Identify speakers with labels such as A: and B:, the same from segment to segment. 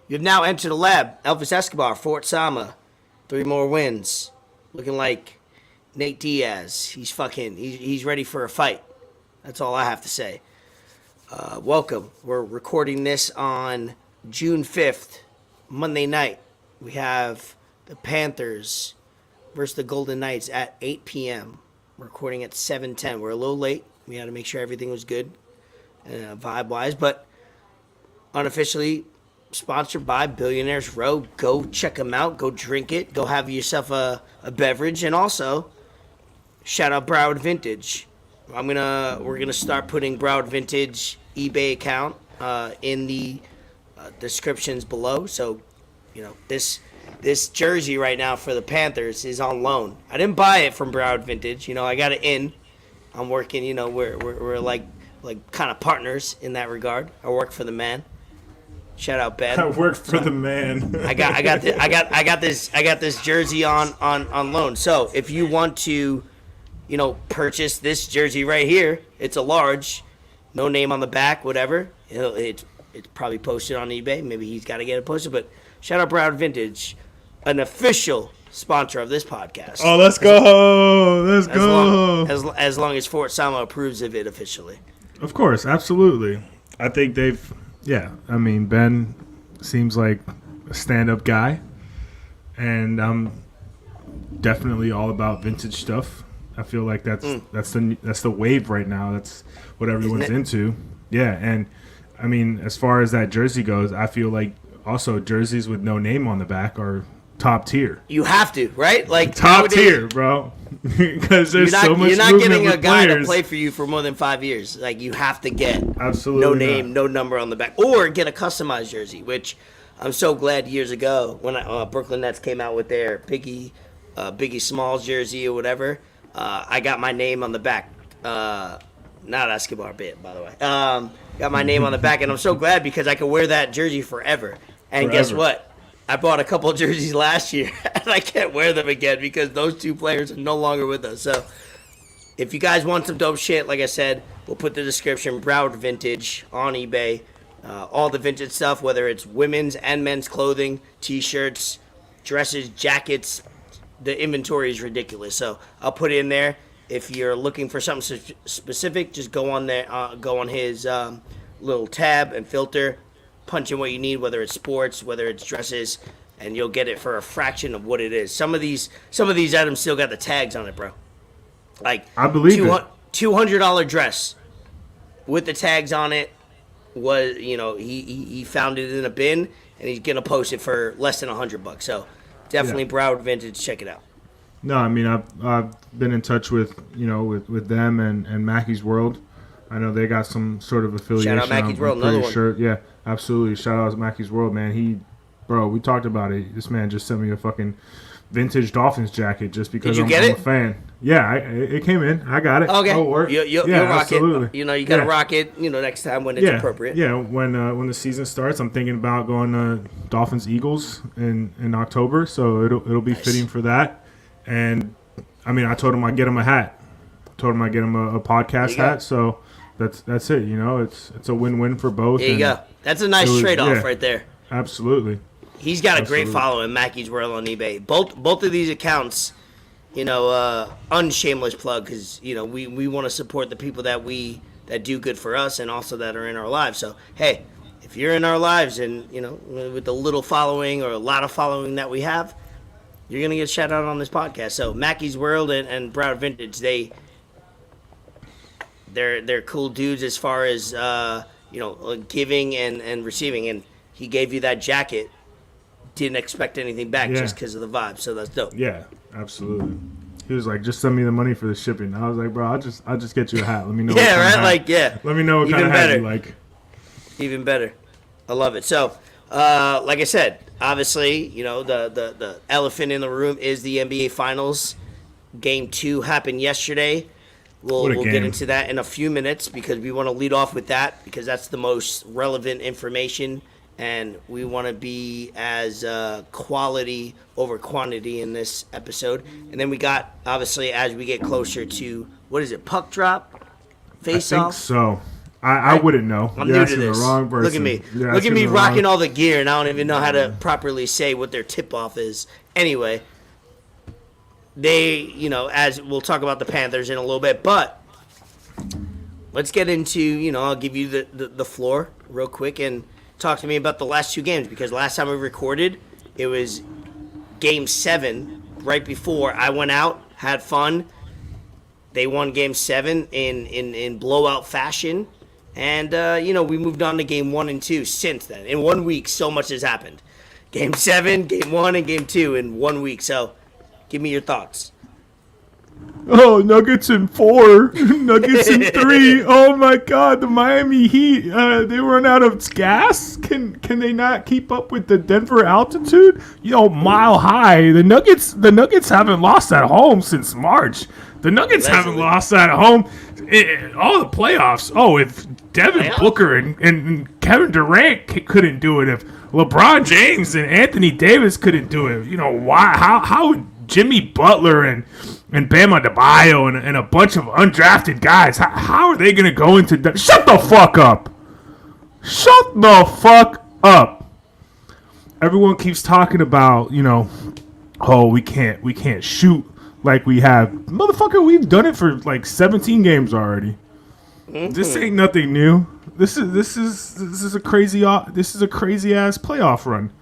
A: You've now entered the lab. Elvis Escobar, Fort Sama, 3 more wins. Looking like Nate Diaz. He's ready for a fight. That's all I have to say. Welcome. We're recording this on June 5th, Monday night. We have the Panthers versus the Golden Knights at 8 p.m. We're recording at 7:10. We're a little late. We had to make sure everything was good, vibe-wise. But unofficially sponsored by Billionaires Row. Go check them out. Go drink it. Go have yourself a beverage. And also, shout out Broward Vintage. We're gonna start putting Broward Vintage eBay account in the descriptions below. So, this jersey right now for the Panthers is on loan. I didn't buy it from Broward Vintage. I got it in. I'm working. We're like kind of partners in that regard. I work for the man. Shout out Ben.
B: I work for the man.
A: I got this jersey on loan. So if you want to, purchase this jersey right here, it's a large, no name on the back, whatever. It's probably posted on eBay. Maybe he's got to get it posted. But shout out Broward Vintage, an official sponsor of this podcast.
B: Oh, let's go! Let's go!
A: As long as Fort Sama approves of it officially.
B: Of course, absolutely. I think they've. Yeah, I mean, Ben seems like a stand-up guy, and I'm definitely all about vintage stuff. I feel like that's the wave right now. That's what everyone's into. Yeah, and I mean, as far as that jersey goes, I feel like also jerseys with no name on the back are top tier.
A: You have to, right? Like
B: top tier, bro. Because there's so much.
A: You're not getting a guy
B: players
A: to play for you for more than 5 years. Like you have to get
B: absolutely
A: no name, no number on the back, or get a customized jersey. Which I'm so glad years ago when Brooklyn Nets came out with their Biggie Smalls jersey or whatever. I got my name on the back. Not Escobar bit, by the way. Got my name on the back, and I'm so glad because I could wear that jersey forever. And guess what? I bought a couple of jerseys last year, and I can't wear them again because those 2 players are no longer with us. So if you guys want some dope shit, like I said, we'll put the description, Broward Vintage on eBay. All the vintage stuff, whether it's women's and men's clothing, T-shirts, dresses, jackets. The inventory is ridiculous. So I'll put it in there. If you're looking for something specific, just go on there, go on his little tab and filter. Punch in what you need, whether it's sports, whether it's dresses, and you'll get it for a fraction of what it is. Some of these items still got the tags on it, bro. Like
B: I believe it.
A: $200 dress with the tags on it was, he found it in a bin, and he's gonna post it for less than $100. So definitely Broward Vintage, check it out.
B: No, I mean I've been in touch with them and Mackey's World. I know they got some sort of affiliation.
A: Shout out Mackey's World, another one.
B: Sure. Yeah, absolutely. Shout out to Mackey's World, man. We talked about it. This man just sent me a fucking vintage Dolphins jacket just because I'm a fan. Yeah, it came in. I got it.
A: Okay.
B: It'll work.
A: You'll rock absolutely. It. You got to rock it, next time when it's appropriate.
B: Yeah, when the season starts, I'm thinking about going to Dolphins-Eagles in October, so it'll be fitting for that. And, I mean, I told him I'd get him a hat. Told him I'd get him a podcast hat, so... That's it, It's a win-win for both.
A: There you go. That's a nice trade-off right there.
B: Absolutely.
A: He's got a great following, Mackey's World on eBay. Both of these accounts, unshameless plug because we want to support the people that do good for us and also that are in our lives. So hey, if you're in our lives and with the little following or a lot of following that we have, you're gonna get shout out on this podcast. So Mackey's World and Broward Vintage, They're cool dudes as far as giving and receiving, and he gave you that jacket. Didn't expect anything back just because of the vibe, so that's dope.
B: Yeah, absolutely. He was like, "Just send me the money for the shipping." I was like, "Bro, I'll just get you a hat. Let me know."
A: Yeah, right. Like, yeah.
B: Let me know what kind of hat you like.
A: Even better. I love it. So, like I said, obviously, the elephant in the room is the NBA Finals. Game 2 happened yesterday. We'll get into that in a few minutes because we want to lead off with that because that's the most relevant information, and we want to be as quality over quantity in this episode. And then we got, obviously, as we get closer to, what is it, puck drop? Face off?
B: I think so. I wouldn't know.
A: I'm
B: You're
A: new to
B: asking
A: this.
B: the wrong person.
A: Look at me.
B: You're
A: Look at
B: asking
A: me
B: the
A: rocking
B: wrong-
A: all the gear, and I don't even know how to properly say what their tip-off is. Anyway, as we'll talk about the Panthers in a little bit, but let's get into, I'll give you the floor real quick and talk to me about the last two games, because last time we recorded, it was Game 7 right before I went out, had fun. They won Game 7 in blowout fashion. And, we moved on to Game 1 and 2 since then. In 1 week, so much has happened. Game 7, Game 1, and Game 2 in 1 week. So, give me your thoughts.
B: Oh, Nuggets in 4, Nuggets in 3. Oh my God, the Miami Heat. They run out of gas. Can they not keep up with the Denver altitude? Mile high. The Nuggets haven't lost at home since March. The Nuggets haven't lost at home all the playoffs. Oh, if Devin Booker and Kevin Durant couldn't do it, if LeBron James and Anthony Davis couldn't do it, why? How would Jimmy Butler and Bam Adebayo and a bunch of undrafted guys, how are they going to go into Shut the fuck up. Shut the fuck up. Everyone keeps talking about, oh, we can't shoot like we have. Motherfucker, we've done it for like 17 games already. Mm-hmm. This ain't nothing new. This is a crazy ass playoff run.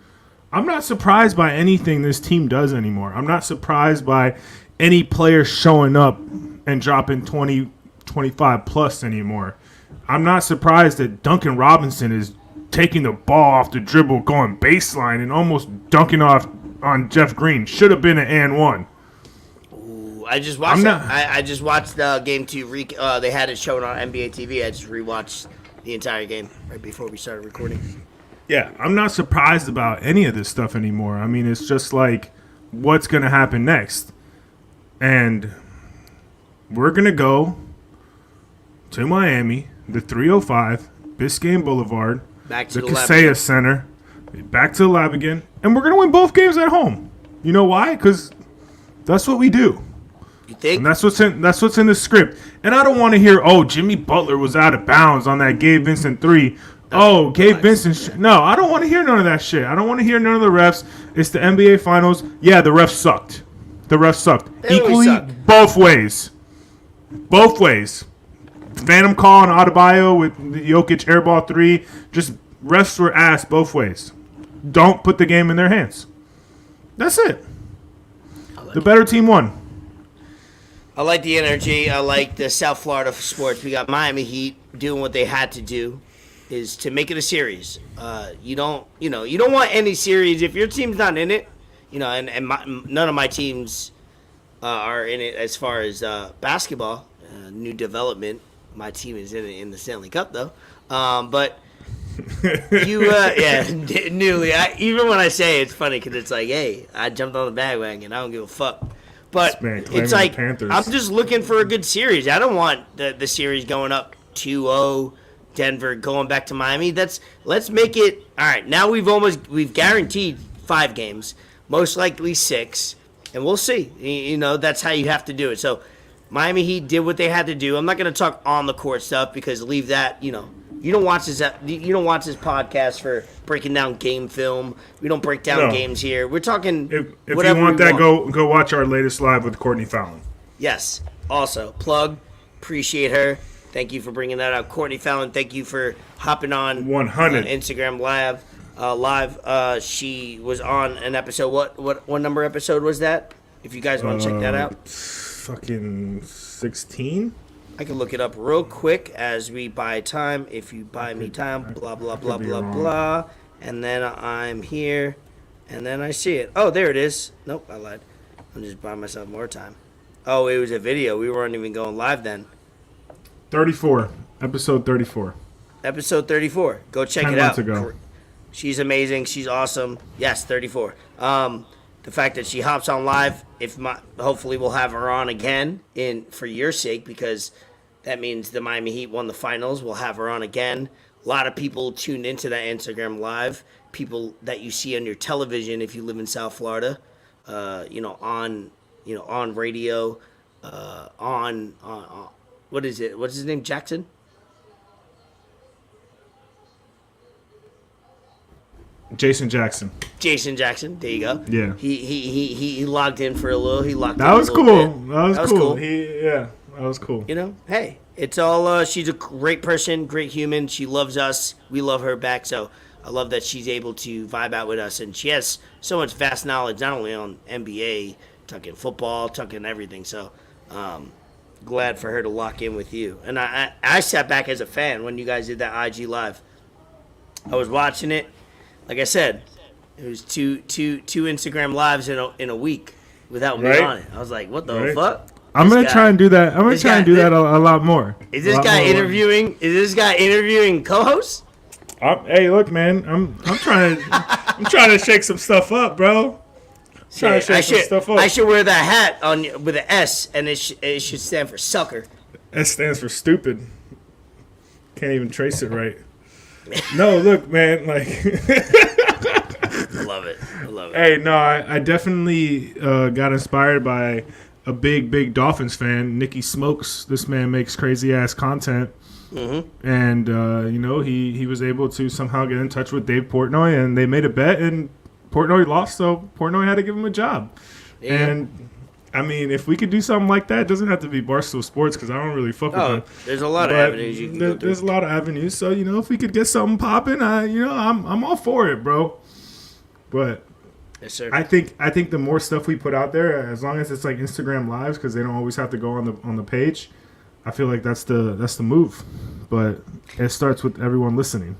B: I'm not surprised by anything this team does anymore. I'm not surprised by any player showing up and dropping 20, 25 plus anymore. I'm not surprised that Duncan Robinson is taking the ball off the dribble, going baseline, and almost dunking off on Jeff Green. Should have been an and one.
A: I just watched I just watched Game 2. They had it shown on NBA TV. I just rewatched the entire game right before we started recording.
B: Yeah, I'm not surprised about any of this stuff anymore. I mean, it's just like, what's going to happen next? And we're going to go to Miami, the 305, Biscayne Boulevard,
A: back to the
B: Kaseya Center, back to the lab again, and we're going to win both games at home. You know why? Because that's what we do.
A: You think?
B: And that's what's in the script. And I don't want to hear, oh, Jimmy Butler was out of bounds on that Gabe Vincent 3. Oh, Gabe Vincent. No, I don't want to hear none of that shit. I don't want to hear none of the refs. It's the NBA Finals. Yeah, the refs sucked.
A: They
B: Equally,
A: suck.
B: both ways. Phantom call on Adebayo with the Jokic airball 3. Just refs were ass both ways. Don't put the game in their hands. That's it. The better team won.
A: I like the energy. I like the South Florida sports. We got Miami Heat doing what they had to do, is to make it a series. You don't want any series if your team's not in it. None of my teams are in it as far as basketball, new development. My team is in it in the Stanley Cup though. But newly. Even when I say it, it's funny because it's like, hey, I jumped on the bandwagon. I don't give a fuck. But it's like, I'm just looking for a good series. I don't want the series going up 2-0, Denver going back to Miami. Let's make it. All right, now we've guaranteed 5 games, most likely 6, and we'll see. That's how you have to do it. So Miami Heat did what they had to do. I'm not going to talk on the court stuff because leave that. You don't watch this podcast for breaking down game film. We don't break down games here. We're talking.
B: If you want that, go watch our latest live with Courtney Fallon.
A: Yes. Also, plug. Appreciate her. Thank you for bringing that out, Courtney Fallon. Thank you for hopping on
B: 100
A: Instagram live. She was on an episode. What number episode was that? If you guys want to check that out.
B: Fucking 16.
A: I can look it up real quick as we buy time. If you buy me time, blah, blah, blah, blah, blah. And then I'm here, and then I see it. Oh, there it is. Nope, I lied. I'm just buying myself more time. Oh, it was a video. We weren't even going live then.
B: 34. Episode 34.
A: Episode 34. Go check it
B: 10
A: out.
B: months ago.
A: She's amazing. She's awesome. Yes, 34. The fact that she hops on live, hopefully we'll have her on again for your sake, because that means the Miami Heat won the finals. We'll have her on again. A lot of people tuned into that Instagram live. People that you see on your television if you live in South Florida, on radio, on what is it? What's his name? Jackson?
B: Jason Jackson.
A: Jason Jackson. There you go.
B: Yeah.
A: He logged in for a little. He logged
B: That
A: in
B: was
A: a little
B: cool.
A: bit.
B: That was cool.
A: cool.
B: That was cool.
A: You know, hey, it's all. She's a great person, great human. She loves us. We love her back. So I love that she's able to vibe out with us, and she has so much vast knowledge, not only on NBA, talking football, talking everything. So glad for her to lock in with you. And I sat back as a fan when you guys did that IG live. I was watching it. Like I said, it was two Instagram lives in a week without me on it. I was like, what the fuck?
B: I'm gonna try and do that. I'm gonna try and do that a lot more.
A: Is this guy interviewing? Is this guy interviewing co-hosts?
B: Hey, look, man. I'm trying to shake some stuff up, bro.
A: I should wear that hat with an S, and it should stand for sucker.
B: S stands for stupid. Can't even trace it right. No, look, man. Like,
A: I love it.
B: Hey, no, I definitely got inspired by a big Dolphins fan, Nicky Smokes. This man makes crazy ass content, and he was able to somehow get in touch with Dave Portnoy, and they made a bet, and Portnoy lost, so Portnoy had to give him a job. Yeah. And I mean, if we could do something like that, it doesn't have to be Barstool Sports because I don't really fuck with them.
A: There's a lot of avenues you can go through.
B: There's a lot of avenues. So, if we could get something popping, I'm all for it, bro. But
A: yes, sir.
B: I think the more stuff we put out there, as long as it's like Instagram lives, because they don't always have to go on the page, I feel like that's the move. But it starts with everyone listening.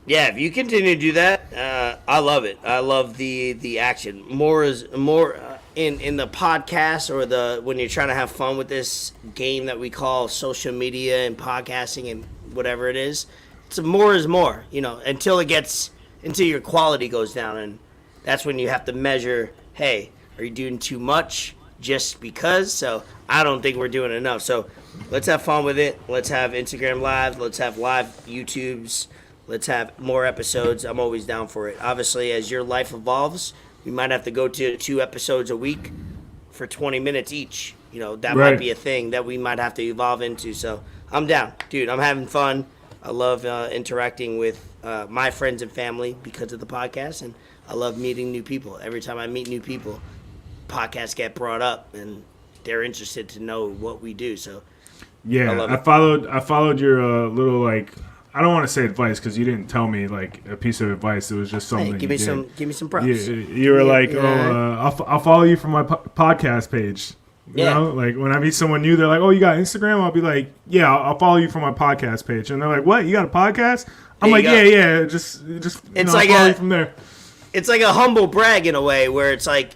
A: Yeah, if you continue to do that, I love it. I love the action. More is more. In the podcast or when you're trying to have fun with this game that we call social media and podcasting and whatever it is, it's more is more, until your quality goes down, and that's when you have to measure, hey, are you doing too much just because? So I don't think we're doing enough. So let's have fun with it. Let's have Instagram live. Let's have live YouTubes. Let's have more episodes. I'm always down for it. Obviously, as your life evolves, we might have to go to 2 episodes a week for 20 minutes each. That might be a thing that we might have to evolve into. So I'm down. Dude, I'm having fun. I love interacting with my friends and family because of the podcast, and I love meeting new people. Every time I meet new people, podcasts get brought up, and they're interested to know what we do. So
B: yeah, I followed your little I don't want to say advice because you didn't tell me like a piece of advice. It was just something. Hey,
A: give me some props.
B: You were like, I'll follow you from my podcast page. You know, like when I meet someone new, they're like, oh, you got Instagram? I'll be like, yeah, I'll follow you from my podcast page. And they're like, what? You got a podcast? I'm like, yeah, just it's like follow you from there.
A: It's like a humble brag in a way where it's like,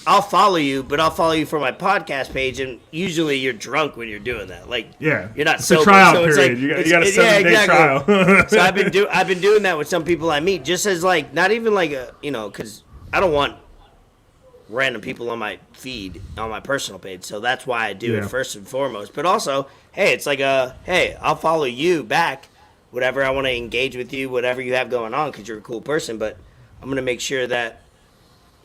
A: I'll follow you, but I'll follow you for my podcast page, and usually you're drunk when you're doing that. Like, you're not sober.
B: It's a trial
A: so
B: period.
A: It's
B: like, you got a 7-day trial.
A: So I've been doing that with some people I meet, just as like not even like a because I don't want random people on my feed on my personal page. So that's why I do it first and foremost. But also, hey, it's like hey, I'll follow you back, whatever I want to engage with you, whatever you have going on, because you're a cool person. But I'm gonna make sure that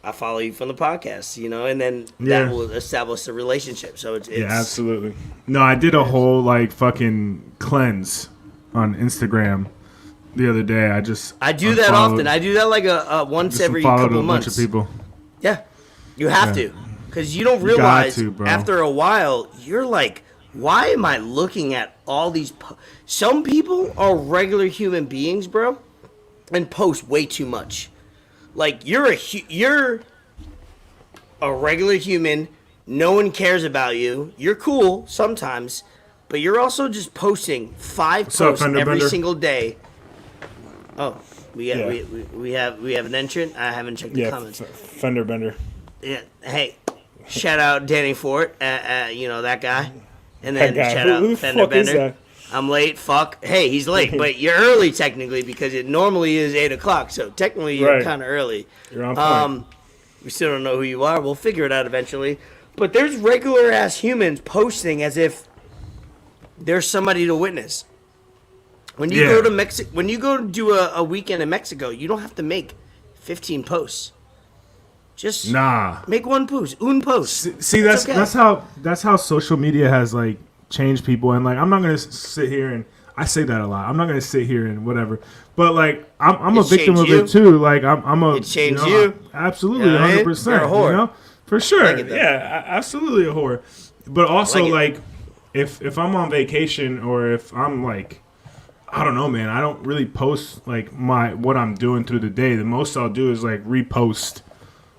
A: I follow you from the podcast, and then that will establish the relationship. So it's
B: absolutely. No, I did a whole fucking cleanse on Instagram the other day. I
A: do that often. I do that like a once every couple months.
B: A bunch of people.
A: Yeah, you have to, because you don't realize after a while you're like, why am I looking at all these? Some people are regular human beings, bro, and post way too much. Like, you're a regular human. No one cares about you. You're cool sometimes, but you're also just posting 5 posts every single day. Oh, we have an entrant. I haven't checked the comments.
B: Fender Bender.
A: Yeah. Hey, shout out Danny Fort. That guy. And then shout out Fender Bender. I'm late. Fuck. Hey, he's late, but you're early technically because it normally is 8 o'clock. So technically you're kind of early.
B: You're on point.
A: We still don't know who you are. We'll figure it out eventually. But there's regular ass humans posting as if there's somebody to witness. When you go to when you go to do a weekend in Mexico, you don't have to make 15 posts. Just make one post. Un post.
B: See, that's how social media has changed people. And I'm not gonna sit here and I say that a lot. I'm not gonna sit here and whatever, but like I'm a
A: It
B: victim of
A: changed
B: it too. Like I'm a
A: It changed
B: you.
A: you.
B: Absolutely,
A: You know what I mean?
B: 100%.
A: You're a whore.
B: You know, for sure.
A: like it, though.
B: Absolutely a whore. But also
A: like it.
B: like if I'm on vacation or if I'm like, I don't know, man. I don't really post like what I'm doing through the day. The most I'll do is like repost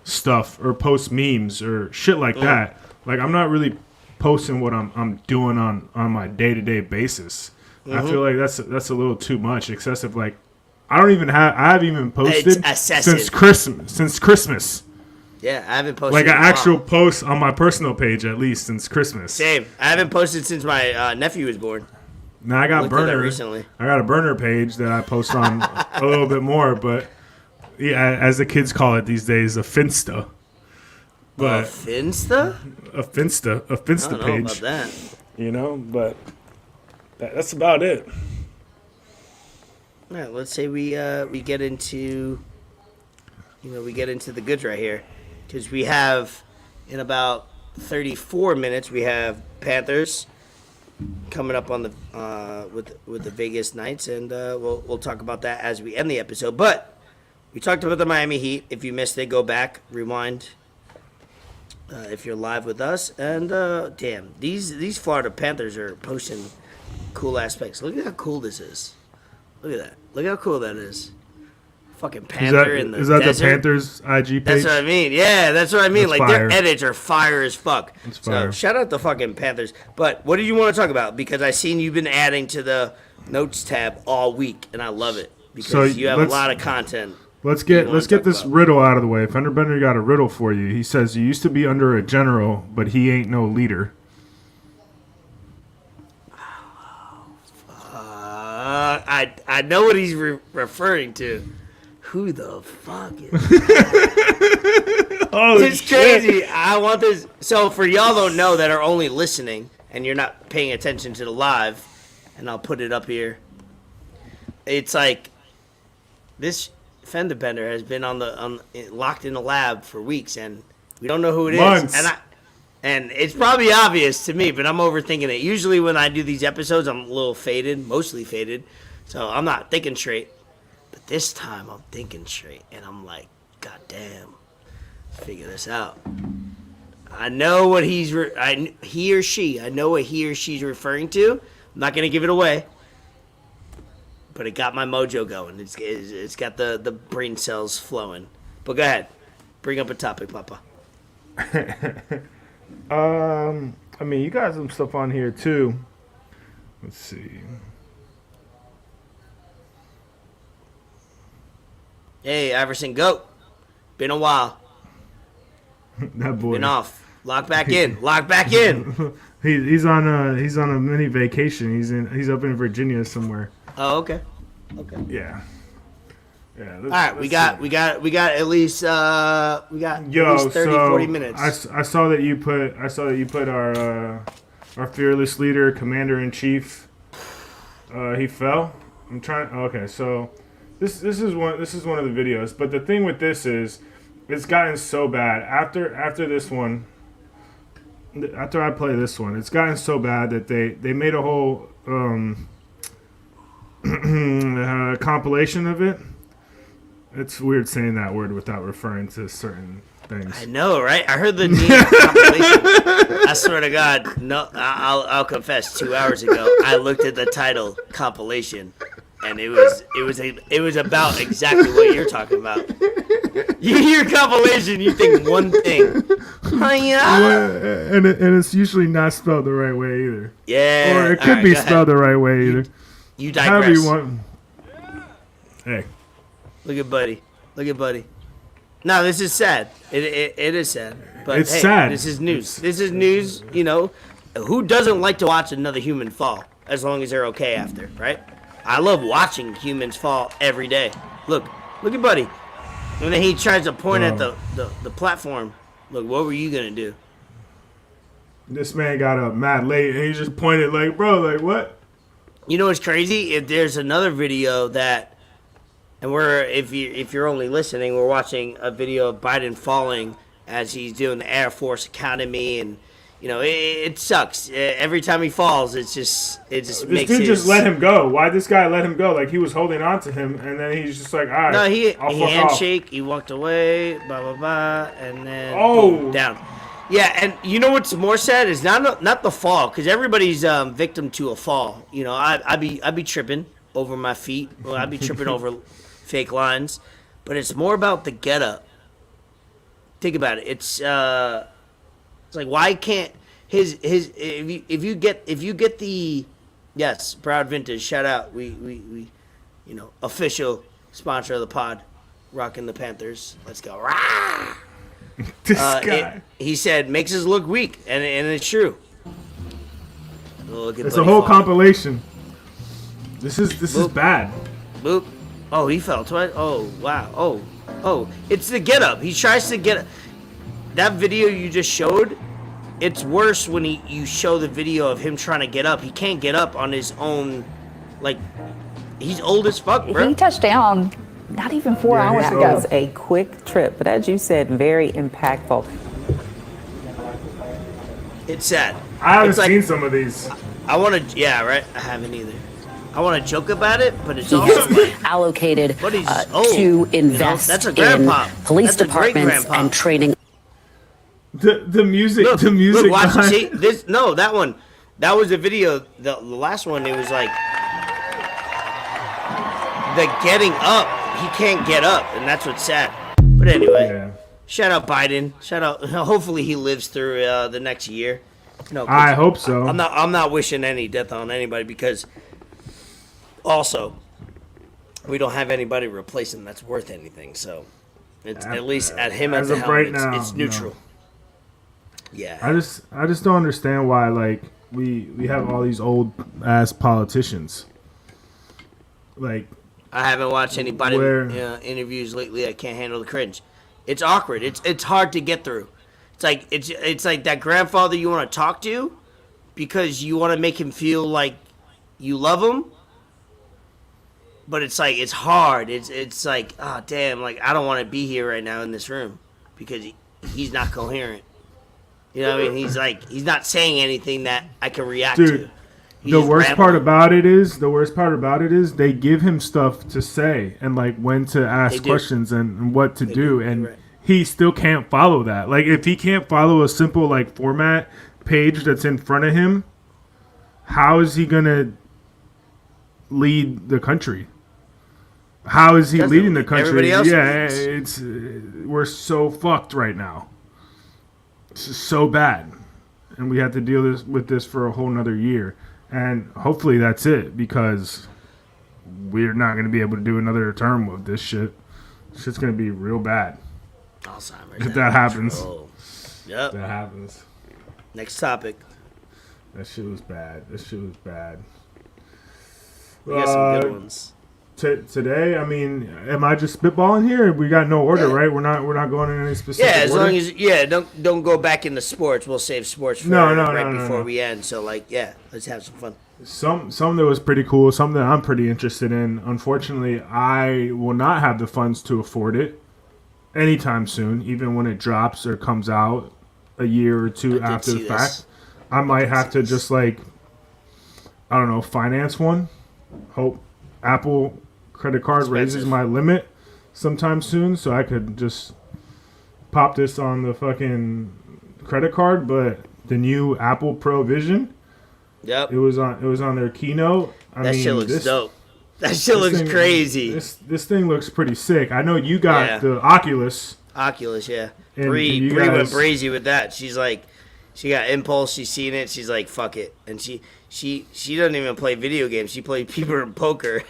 B: stuff or post memes or shit like that. Like I'm not really posting what I'm doing on my day-to-day basis. I feel like that's a little too much, excessive. Like I haven't even posted since Christmas.
A: Yeah, I haven't posted
B: Like
A: in
B: an
A: a while.
B: actual post on my personal page at least since Christmas.
A: Same. I haven't posted since my nephew was born.
B: Now I got
A: Looked at that
B: burner
A: recently.
B: I got a burner page that I post on a little bit more, but yeah, as the kids call it these days, a Finsta. But
A: Finsta?
B: a Finsta
A: I don't know
B: page.
A: about that.
B: You know, but that's about it.
A: All right, let's say we get into the goods right here, because we have in about 34 minutes we have Panthers coming up on the with the Vegas Knights, and we'll talk about that as we end the episode. But we talked about the Miami Heat. If you missed it, go back, rewind. If you're live with us, and damn, these Florida Panthers are posting cool aspects. Look at how cool this is. Look at that. Look how cool that is. Fucking Panther in the
B: is that
A: desert.
B: the Panthers IG page?
A: That's what I mean. Yeah, that's what I mean.
B: That's
A: like
B: fire.
A: their edits are fire as fuck.
B: It's
A: So
B: fire.
A: shout out the fucking Panthers. But what do you want to talk about? Because I seen you've been adding to the notes tab all week, and I love it because
B: So
A: you have a
B: let's-
A: lot of content.
B: Let's
A: you
B: get
A: wanna
B: let's get
A: talk
B: this
A: about?
B: riddle out of the way. Fender Bender got a riddle for you. He says you used to be under a general, but he ain't no leader.
A: I know what he's referring to. Who the fuck is?
B: Oh,
A: It's crazy. I want this. So for y'all don't know that are only listening and you're not paying attention to the live, and I'll put it up here. It's like this fender bender has been locked in the lab for weeks, and we don't know who it is.
B: Months.
A: And it's probably obvious to me, but I'm overthinking it. Usually when I do these episodes, I'm a little faded, mostly faded, so I'm not thinking straight. But this time I'm thinking straight, and I'm like, God damn, figure this out. I know what he or she's referring to. I'm not gonna give it away, but it got my mojo going. It's got the brain cells flowing. But go ahead, bring up a topic, Papa.
B: I mean, you got some stuff on here too. Let's see.
A: Hey, Iverson, Goat. Been a while.
B: That boy.
A: Been off. Lock back in. Lock back in.
B: He's on a mini vacation. He's up in Virginia somewhere.
A: Oh, okay. Okay.
B: Yeah. Yeah.
A: All right, we got at least at least 30, 40 minutes.
B: I saw that you put our fearless leader, commander in chief. He fell. I'm trying. Okay, so this is one of the videos. But the thing with this is, it's gotten so bad after this one. After I play this one, it's gotten so bad that they made a whole compilation of it. It's weird saying that word without referring to certain things.
A: I know, right? I heard the name compilation. I swear to God, no. I'll confess. 2 hours ago, I looked at the title compilation, and it was about exactly what you're talking about. You hear compilation, you think one thing.
B: And it's usually not spelled the right way either.
A: Yeah.
B: Or it could be spelled the right way either.
A: You
B: However
A: digress.
B: you want. Hey.
A: Look at Buddy. Look at Buddy. No, this is sad. It is sad. But
B: It's
A: hey,
B: sad.
A: This is news. This is news, you know. Who doesn't like to watch another human fall as long as they're okay after, right? I love watching humans fall every day. Look at Buddy. And then he tries to point at the platform. Look, what were you going to do?
B: This man got up mad late and he just pointed like, bro, like what?
A: You know what's crazy? If there's another video that, and if you're only listening, we're watching a video of Biden falling as he's doing the Air Force Academy, and you know, it sucks. Every time he falls, it just
B: This
A: makes
B: dude just let him go. Why this guy let him go? Like, he was holding on to him, and then he's just like, all right,
A: No, he
B: I'll fuck
A: handshake.
B: off.
A: He walked away. Blah blah blah, and then
B: Oh.
A: boom, down. Yeah, and you know what's more sad is not the fall, because everybody's victim to a fall. You know, I be tripping over my feet. Well, I be tripping over fake lines, but it's more about the get up. Think about it. It's like, why can't his if you get the yes, Proud Vintage, shout out, we you know, official sponsor of the pod, rocking the Panthers, let's go. Rah!
B: This guy.
A: He said makes us look weak, and it's true. Look at
B: It's a
A: Buddy
B: whole
A: fall.
B: compilation. This is bad.
A: Boop. Oh, he fell twice. Oh, wow. Oh, it's the get up. He tries to get that video you just showed. It's worse when you show the video of him trying to get up. He can't get up on his own. Like, he's old as fuck, bro.
C: He touched down not even 4 hours
B: he's
C: ago.
B: old.
D: was a quick trip, but as you said, very impactful.
A: It's sad.
B: I haven't
A: It's like-
B: seen some of these.
A: I want to. Yeah, right. I haven't either. I want to joke about it, but it's
C: He
A: also
C: has
A: like,
C: allocated
A: But he's
C: to
A: old.
C: invest
A: That's a
C: in
A: grandpa.
C: police
A: That's a great
C: departments
A: grandpa.
C: and training.
B: The music,
A: look,
B: the music.
A: Look, watch.
B: behind-
A: See this? No, that one. That was the video. The last one. It was like the getting up. He can't get up, and that's what's sad. But anyway,
B: Yeah.
A: shout out Biden. Shout out. Hopefully he lives through the next year. No, 'cause
B: I hope so.
A: I'm not wishing any death on anybody, because also we don't have anybody replacing that's worth anything. So it's at least at him at
B: As
A: the
B: of
A: helm,
B: right
A: it's,
B: now,
A: it's neutral.
B: no.
A: Yeah.
B: I just don't understand why, like, we have all these old ass politicians. Like,
A: I haven't watched any Biden
B: Where-
A: interviews lately. I can't handle the cringe. It's awkward. It's hard to get through. It's like that grandfather you want to talk to because you want to make him feel like you love him. But it's like it's hard. It's like, oh damn, like I don't want to be here right now in this room because he's not coherent. You know what I mean? He's not saying anything that I can react
B: Dude,
A: to. He's
B: the
A: just
B: worst
A: rambling.
B: part about it is they give him stuff to say and like when to
A: They
B: ask
A: do.
B: questions and what to do,
A: do,
B: and
A: you're right.
B: he still can't follow that. Like, if he can't follow a simple like format page that's in front of him, how is he gonna lead the country? How is he
A: Doesn't
B: leading the
A: lead.
B: country?
A: Everybody else
B: Yeah,
A: leads.
B: it's we're so fucked right now. It's just so bad, and we have to deal with this for a whole nother year. And hopefully that's it, because we're not going to be able to do another term with this shit. Shit's going to be real bad.
A: Alzheimer's.
B: If that happens.
A: Oh. Yep.
B: That happens.
A: Next topic.
B: That shit was bad.
A: We got some good ones.
B: Today, I mean, am I just spitballing here? We got no order, right? We're not going in any specific
A: Yeah, as
B: order?
A: long as don't go back into sports. We'll save sports for
B: No,
A: before
B: no.
A: we end. So like, yeah, let's have some fun.
B: Some that was pretty cool, some that I'm pretty interested in. Unfortunately, I will not have the funds to afford it anytime soon, even when it drops or comes out a year or two
A: I did
B: after the
A: see
B: fact.
A: this.
B: I might have to just, like, I don't know, finance one. Hope Apple credit card raises
A: Expensive.
B: my limit sometime soon so I could just pop this on the fucking credit card. But the new Apple Pro Vision,
A: Yep,
B: it was on their keynote.
A: that shit looks dope. That shit looks
B: thing-
A: crazy.
B: This thing looks pretty sick. I know you got
A: Yeah.
B: the Oculus.
A: Oculus, yeah.
B: And
A: Bree
B: you
A: went
B: guys-
A: brazy with that. She's like, she got impulse. She's seen it. She's like, fuck it. And she doesn't even play video games. She plays people in poker.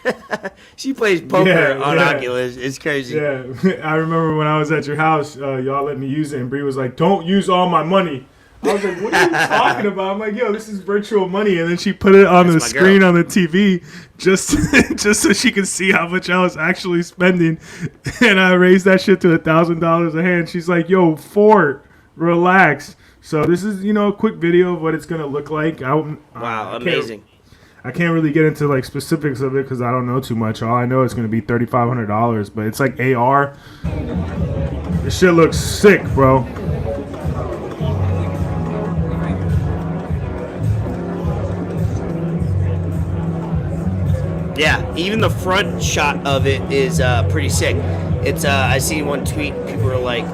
A: She plays poker
B: Yeah,
A: on
B: yeah.
A: Oculus. It's crazy.
B: Yeah, I remember when I was at your house, y'all let me use it, and Bree was like, "Don't use all my money." I was like, "What are you talking about?" I'm like, "Yo, this is virtual money," and then she put it on
A: That's
B: the
A: my
B: screen
A: girl.
B: on the TV just just so she could see how much I was actually spending, and I raised that shit to $1,000 a hand. She's like, "Yo, Fort, relax." So this is, a quick video of what it's gonna look like.
A: Wow,
B: I can't-
A: amazing.
B: I can't really get into like specifics of it because I don't know too much. All I know is going to be $3,500, but it's like AR. This shit looks sick, bro.
A: Yeah, even the front shot of it is pretty sick. It's I seen one tweet. People were like,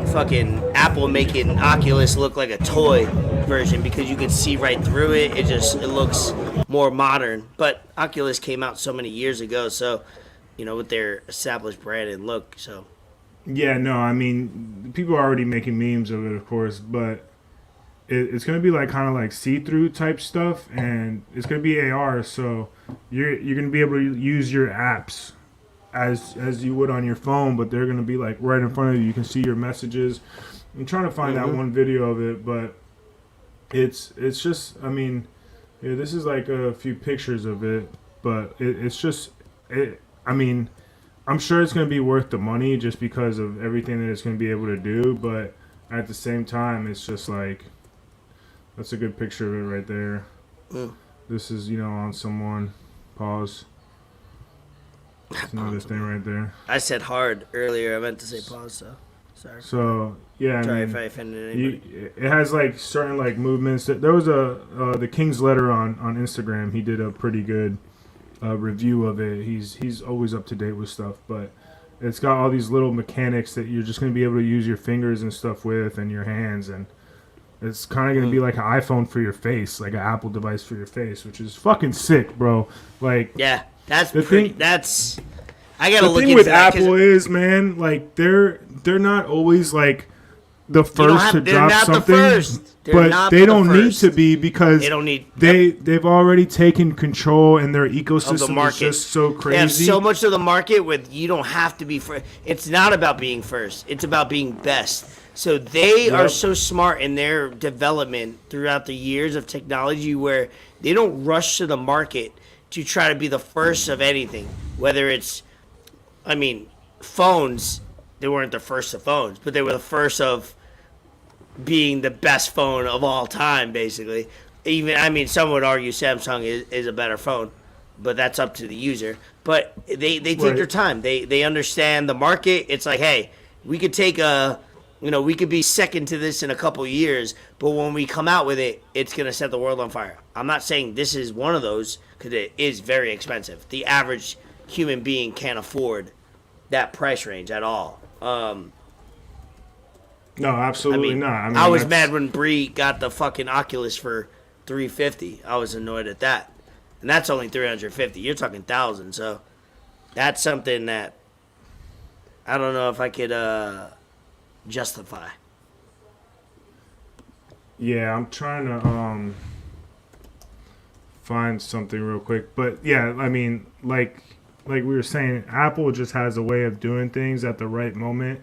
A: "Fucking Apple making Oculus look like a toy version because you can see right through it. It looks more modern." But Oculus came out so many years ago, so with their established brand and look. So
B: Yeah, no, I mean, people are already making memes of it, of course, but it's gonna be like kind of like see-through type stuff, and it's gonna be AR, so you're gonna be able to use your apps as you would on your phone, but they're gonna be like right in front of you. You can see your messages. I'm trying to find that one video of it, but it's just, I mean, yeah, this is like a few pictures of it, but it's just I mean, I'm sure it's gonna be worth the money just because of everything that it's gonna be able to do, but at the same time, it's just like, that's a good picture of it right there. This is, on someone. Pause. That's another thing right there.
A: I said hard earlier. I meant to say pause. So sorry.
B: So yeah,
A: Sorry
B: I
A: if
B: mean,
A: I offended anybody.
B: it has like certain like movements. There was the King's Letter on Instagram. He did a pretty good review of it. He's always up to date with stuff, but it's got all these little mechanics that you're just going to be able to use your fingers and stuff with and your hands, and it's kind of going to be like an iPhone for your face, like an Apple device for your face, which is fucking sick, bro. Like,
A: Yeah, that's
B: The
A: pretty.
B: thing-
A: That's I gotta
B: the
A: look
B: thing
A: into
B: with
A: that 'cause
B: Apple is, man, like they're not always like the
A: you don't
B: first to
A: they're
B: drop
A: not
B: something,
A: the first. They're
B: but
A: not
B: they
A: the
B: don't need
A: first.
B: to be because
A: They don't need
B: they've already taken control and their
A: of the
B: ecosystem is
A: market.
B: just so
A: They have
B: crazy.
A: so much of the market with you don't have to be first. It's not about being first. It's about being best. So they are
B: Yep.
A: so smart in their development throughout the years of technology where they don't rush to the market to try to be the first of anything. Whether it's, I mean, phones, they weren't the first of phones, but they were the first of being the best phone of all time, basically. Even, I mean, some would argue Samsung is a better phone, but that's up to the user. But they take
B: Right.
A: their time. They understand the market. It's like, hey, we could take we could be second to this in a couple years, but when we come out with it, it's going to set the world on fire. I'm not saying this is one of those because it is very expensive. The average human being can't afford that price range at all.
B: No, absolutely not. I mean,
A: I was
B: that's-
A: mad when Bree got the fucking Oculus for $350. I was annoyed at that, and that's only $350. You're talking thousands, so that's something that I don't know if I could justify.
B: Yeah, I'm trying to find something real quick, but yeah, I mean, like we were saying, Apple just has a way of doing things at the right moment,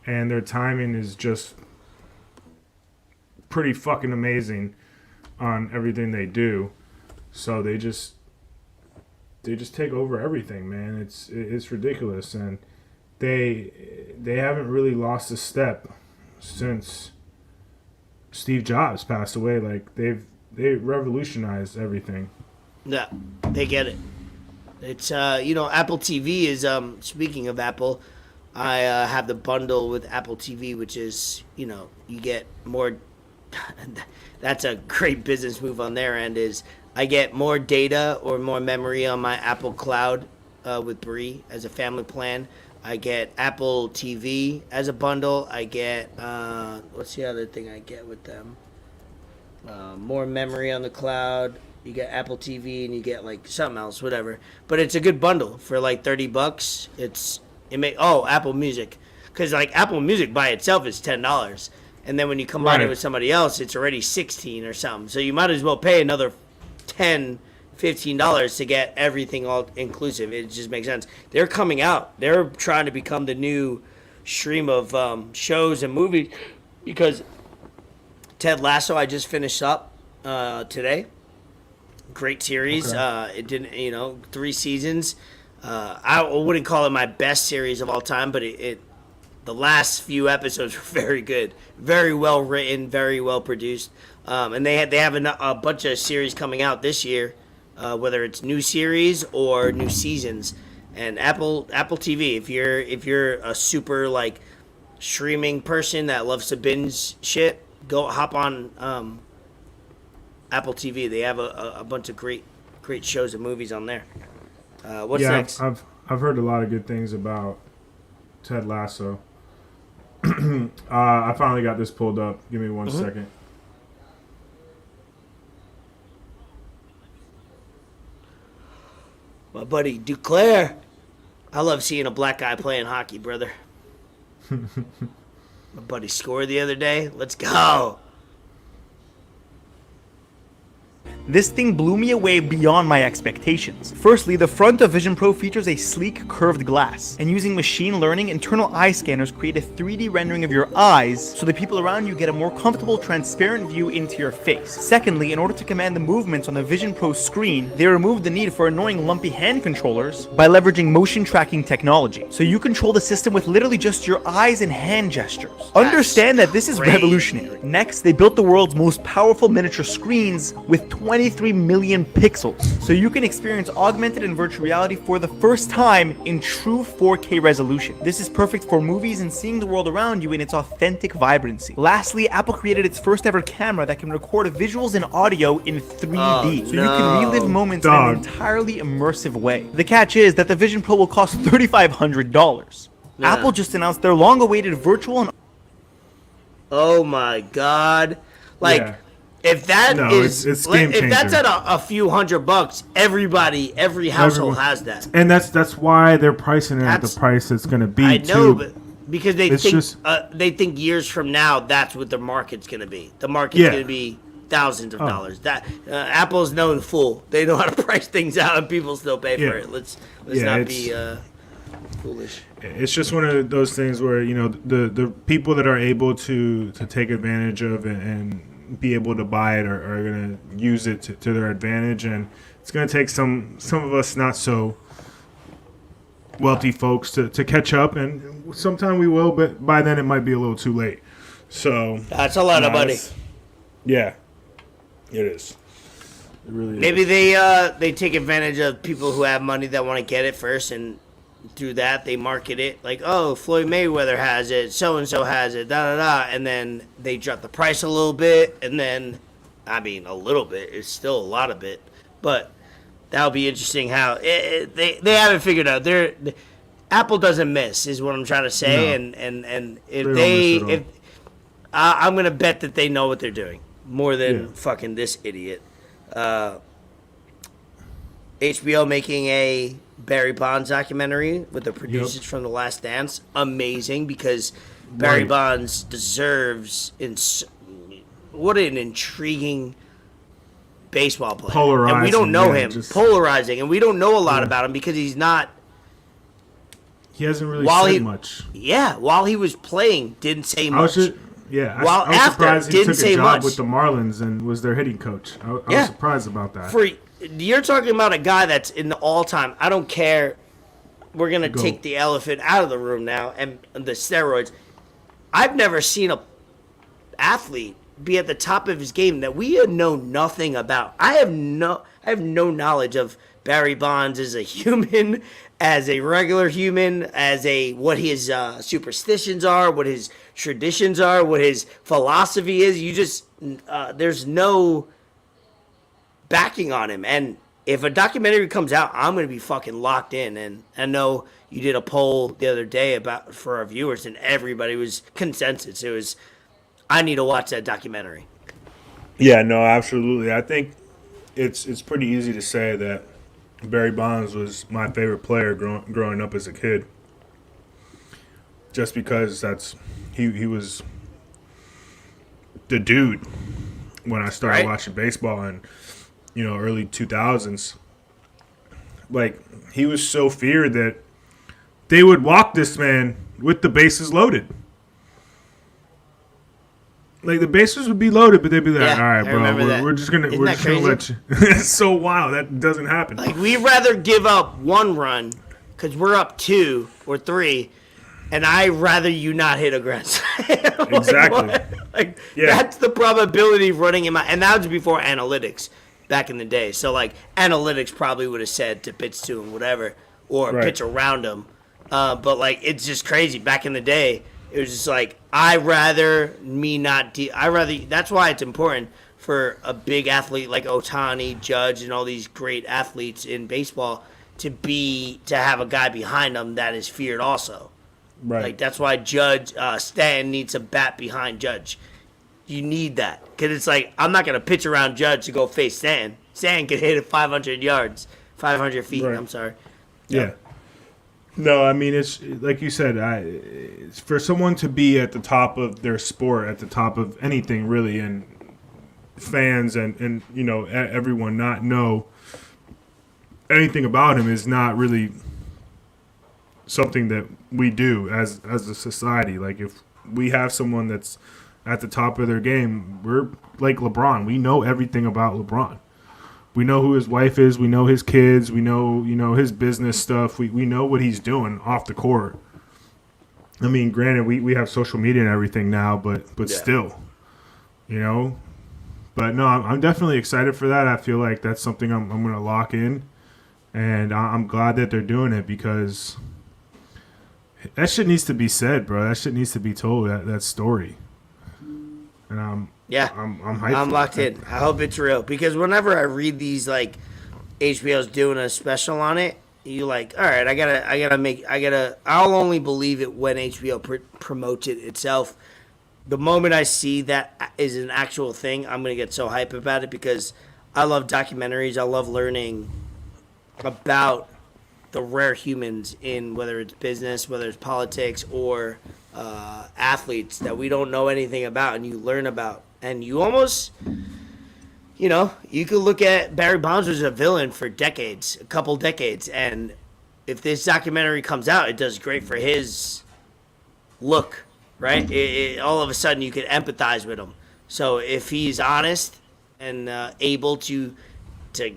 B: and their timing is just pretty fucking amazing on everything they do. So they just take over everything, man. It's ridiculous, and they haven't really lost a step since Steve Jobs passed away. Like they revolutionized everything.
A: Yeah, they get it. It's Apple TV is speaking of Apple, I have the bundle with Apple TV, which is you get more. That's a great business move on their end. Is I get more data or more memory on my Apple Cloud with Bree as a family plan. I get Apple TV as a bundle. I get what's the other thing I get with them? More memory on the cloud. You get Apple TV and you get like something else, whatever. But it's a good bundle for like $30. Apple Music, because like Apple Music by itself is $10, and then when you combine it
B: Right.
A: with somebody else, it's already 16 or something. So you might as well pay another $10, $15 to get everything all inclusive. It just makes sense. They're coming out. They're trying to become the new stream of shows and movies because Ted Lasso I just finished up today. Great series.
B: Okay.
A: It didn't, 3 seasons. I wouldn't call it my best series of all time, but the last few episodes were very good, very well written, very well produced, and they have a bunch of series coming out this year, whether it's new series or new seasons. And Apple TV, if you're a super like streaming person that loves to binge shit, go hop on Apple TV. They have a bunch of great shows and movies on there. What's next?
B: I've heard a lot of good things about Ted Lasso. I finally got this pulled up. Give me one second.
A: My buddy Duclair. I love seeing a black guy playing hockey, brother. My buddy scored the other day. Let's go.
E: This thing blew me away beyond my expectations. Firstly, the front of Vision Pro features a sleek, curved glass, and using machine learning, internal eye scanners create a 3D rendering of your eyes so the people around you get a more comfortable, transparent view into your face. Secondly, in order to command the movements on the Vision Pro screen, they removed the need for annoying lumpy hand controllers by leveraging motion tracking technology. So you control the system with literally just your eyes and hand gestures. Understand that this is
A: crazy.
E: revolutionary. Next, they built the world's most powerful miniature screens with 23 million pixels, so you can experience augmented and virtual reality for the first time in true 4K resolution. This is perfect for movies and seeing the world around you in its authentic vibrancy. Lastly, Apple created its first ever camera that can record visuals and audio in 3D, so you can relive moments in an entirely immersive way. The catch is that the Vision Pro will cost $3,500.
A: Yeah.
E: Apple just announced their long-awaited virtual and
A: Oh my God. Like,
B: Yeah.
A: if that
B: No,
A: is,
B: it's game
A: if that's
B: changer.
A: at a few $100, every household
B: Everyone-
A: has that.
B: And that's why they're pricing it at
A: That's-
B: the price it's going to be.
A: I know,
B: too.
A: but because they
B: It's
A: think
B: just-
A: they think years from now that's what the market's going to be. The market's
B: Yeah.
A: going to be thousands of dollars. That Apple's known fool. They know how to price things out, and people still pay for
B: Yeah.
A: it. Let's
B: Yeah,
A: not
B: it's-
A: be foolish.
B: It's just one of those things where the people that are able to take advantage of and be able to buy it are going to use it to their advantage, and it's going to take some of us not so wealthy folks to catch up, and sometime we will, but by then it might be a little too late. So
A: That's a lot of money.
B: Yeah, it is. It really is.
A: Maybe they take advantage of people who have money that want to get it first, and through that they market it like, oh, Floyd Mayweather has it, so and so has it, da da da, and then they drop the price a little bit, and then, I mean, a little bit, it's still a lot of it, but that'll be interesting how they haven't figured out. Apple doesn't miss, is what I'm trying to say,
B: No.
A: and
B: They
A: if
B: don't
A: they
B: miss at all.
A: if I'm gonna bet that they know what they're doing more than
B: Yeah.
A: fucking this idiot. HBO making a Barry Bonds documentary with the producers from The Last Dance. Amazing, because Barry
B: Right.
A: Bonds deserves what an intriguing baseball player. And we
B: Polarizing,
A: don't know
B: yeah,
A: him.
B: just-
A: Polarizing, and we don't know a lot about him because he's not.
B: He hasn't really
A: While
B: said
A: he-
B: much.
A: Yeah, while he was playing, didn't say
B: I was
A: much.
B: just, yeah.
A: While
B: I was
A: after,
B: surprised he
A: didn't
B: took
A: say
B: a job
A: much.
B: with the Marlins and was their hitting coach. I
A: Yeah.
B: was surprised about that.
A: You're talking about a guy that's in the all-time. I don't care. We're gonna
B: Go.
A: take the elephant out of the room now, and the steroids. I've never seen a athlete be at the top of his game that we know nothing about. I have no knowledge of Barry Bonds as a human, as a regular human, as a what his superstitions are, what his traditions are, what his philosophy is. You just there's no backing on him. And if a documentary comes out, I'm going to be fucking locked in. And I know you did a poll the other day about for our viewers, and everybody was consensus. It was, I need to watch that documentary.
B: Yeah, no, absolutely. I think it's pretty easy to say that Barry Bonds was my favorite player growing up as a kid. Just because he was the dude when I started
A: Right.
B: watching baseball in early 2000s. Like, he was so feared that they would walk this man with the bases loaded. Like, the bases would be loaded, but they'd be like,
A: Yeah,
B: all right,
A: I
B: bro,
A: remember that.
B: we're just gonna
A: Isn't
B: we're
A: that
B: just gonna let you. It's so wild. That doesn't happen.
A: Like, we'd rather give up one run because we're up 2 or 3, and I'd rather you not hit a grand slam. Like,
B: Exactly.
A: what? Like,
B: Yeah.
A: that's the probability of running him out. And that was before analytics back in the day. So, like, analytics probably would have said to pitch to him, whatever, or
B: Right.
A: pitch around him. But, like, it's just crazy. Back in the day, it was just like, I'd rather me not that's why it's important for a big athlete like Ohtani, Judge, and all these great athletes in baseball to have a guy behind him that is feared also.
B: Right.
A: Like that's why Judge Stan needs a bat behind Judge. You need that because it's like I'm not gonna pitch around Judge to go face Stan. Stan can hit it 500 yards, 500 feet.
B: Right.
A: I'm sorry.
B: Yeah. No, I mean it's like you said. It's for someone to be at the top of their sport, at the top of anything really, and fans and you know everyone not know anything about him is not really something that we do as a society. Like if we have someone that's at the top of their game, we're like LeBron. We know everything about LeBron. We know who his wife is. We know his kids. We know, his business stuff. We know what he's doing off the court. I mean, granted, we have social media and everything now, but still, But no, I'm definitely excited for that. I feel like that's something I'm going to lock in. And I'm glad that they're doing it because that shit needs to be said, bro. That shit needs to be told, that story. And I'm hyped.
A: I'm locked in. I hope it's real because whenever I read these like HBO's doing a special on it, you like, all right, I'll only believe it when HBO promotes it itself. The moment I see that is an actual thing, I'm gonna get so hype about it because I love documentaries. I love learning about the rare humans in whether it's business, whether it's politics, or athletes that we don't know anything about, and you learn about. And you almost, you could look at Barry Bonds was a villain for decades, a couple decades, and if this documentary comes out, it does great for his look, right? All of a sudden, you can empathize with him. So if he's honest and able to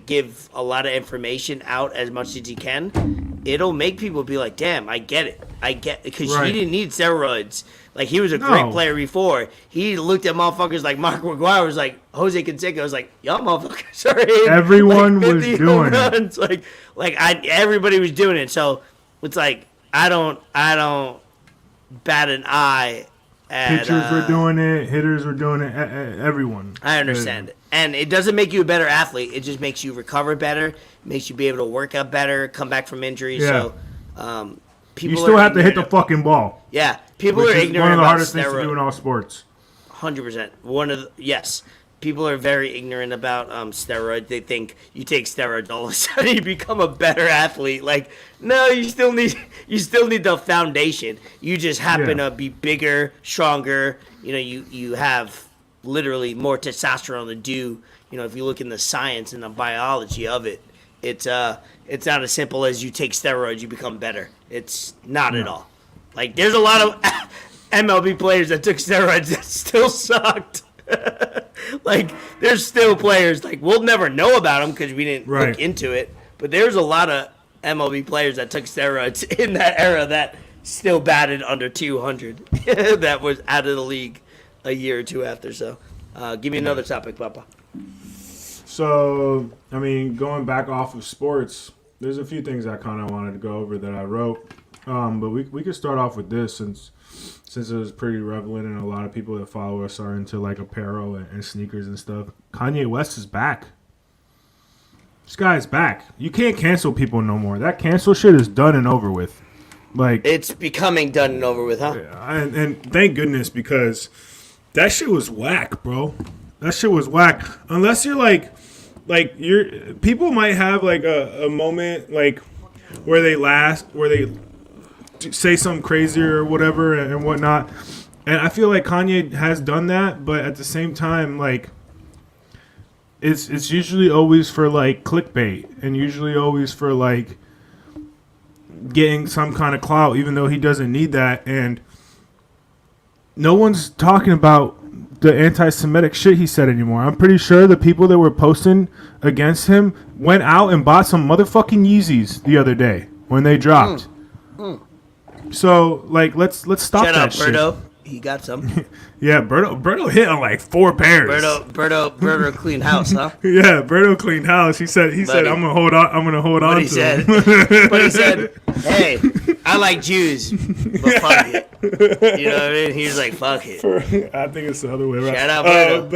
A: give a lot of information out as much as he can, it'll make people be like, damn, I get it. Because he didn't need steroids. Like, he was a great player before. He looked at motherfuckers like Mark McGuire was like, Jose Canseco was like, y'all motherfuckers are in.
B: Everyone was doing it.
A: Everybody was doing it. So it's like, I don't bat an eye at,
B: pitchers were doing it, hitters were doing it, everyone.
A: I understand it. And it doesn't make you a better athlete. It just makes you recover better, makes you be able to work out better, come back from injuries.
B: Yeah.
A: So people
B: you still have to hit the fucking ball.
A: Yeah. People are ignorant about steroids.
B: One of the hardest things to do in all sports.
A: 100%. Yes. People are very ignorant about steroids. They think you take steroids, all of a sudden you become a better athlete. Like, no, you still need the foundation. You just happen to be bigger, stronger. You have literally more testosterone to do. If you look in the science and the biology of it, it's not as simple as you take steroids, you become better. It's not at all. Like, there's a lot of MLB players that took steroids that still sucked. Like, there's still players, like, we'll never know about them because we didn't look into it. But there's a lot of MLB players that took steroids in that era that still batted under 200 that was out of the league a year or two after. So give me another topic, Papa.
B: So, I mean, going back off of sports, there's a few things I kind of wanted to go over that I wrote. But we could start off with this since it was pretty prevalent and a lot of people that follow us are into like apparel and sneakers and stuff. Kanye West is back. This guy's back. You can't cancel people no more. That cancel shit is done and over with. Like, it's
A: becoming done and over with, huh?
B: And thank goodness, because that shit was whack, bro. That shit was whack. Unless you're like people might have like a moment like where they say something crazy or whatever and whatnot. And I feel like Kanye has done that, but at the same time, like, it's usually always for like clickbait and usually always for like getting some kind of clout, even though he doesn't need that. And no one's talking about the anti-Semitic shit he said anymore. I'm pretty sure the people that were posting against him went out and bought some motherfucking Yeezys the other day when they dropped. So, like, let's stop that shit.
A: Shout out Berto. He got some.
B: Yeah, Berto hit on like 4 pairs.
A: Berto cleaned house, huh?
B: Yeah, Berto cleaned house. He said I'm gonna hold on to him.
A: But he said, hey, I like Jews, but fuck it. You know what I mean? He was like, fuck it.
B: I think it's the other way around.
A: Shout out Berto.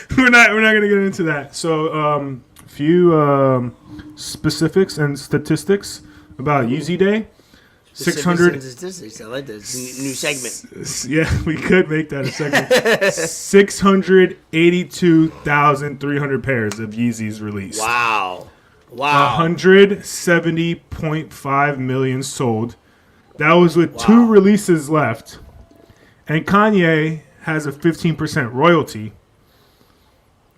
B: But we're not gonna get into that. So few specifics and statistics about Yeezy Day. 600.
A: Statistics. I like this new segment.
B: Yeah, we could make that a segment. 682,300 pairs of Yeezys released.
A: Wow.
B: 170.5 million sold. That was with 2 releases left. And Kanye has a 15% royalty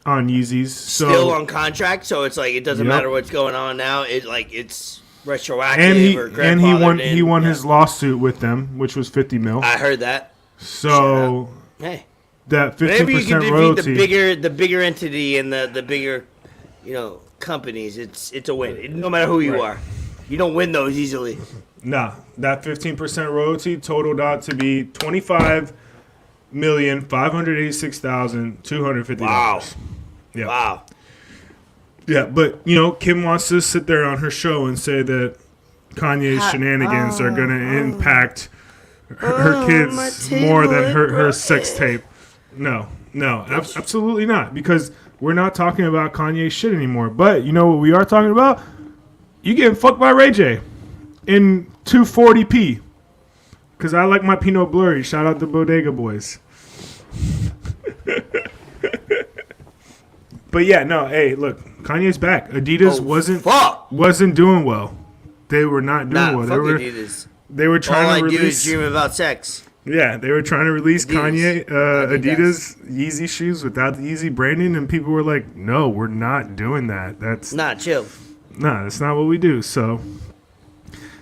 B: on Yeezys. So,
A: Still on contract, so it's like it doesn't
B: Yep.
A: matter what's going on now. It's retroactive or
B: and he won
A: grandfathered in.
B: his lawsuit with them, which was 50 mil.
A: I heard that.
B: So
A: Hey,
B: that
A: maybe you
B: 15%
A: can defeat
B: royalty.
A: the bigger entity and the bigger, companies. It's a win. No matter who you are, you don't win those easily.
B: Nah, that 15% royalty totaled out to be $25,586,250.
A: Wow.
B: Yeah.
A: Wow.
B: Yeah, but Kim wants to sit there on her show and say that Kanye's shenanigans are going to impact her kids more than her sex tape. No, absolutely not. Because we're not talking about Kanye's shit anymore. But you know what we are talking about? You getting fucked by Ray J in 240p. Because I like my Pinot Blurry. Shout out to Bodega Boys. But yeah, no, hey, look, Kanye's back. Adidas wasn't doing well. They were not doing well.
A: Adidas.
B: They were trying
A: All
B: to
A: I do is
B: release.
A: dream about sex.
B: Yeah, they were trying to release
A: Adidas.
B: Kanye Adidas Yeezy shoes without the Yeezy branding, and people were like, "No, we're not doing that. That's
A: Chill.
B: that's not what we do." So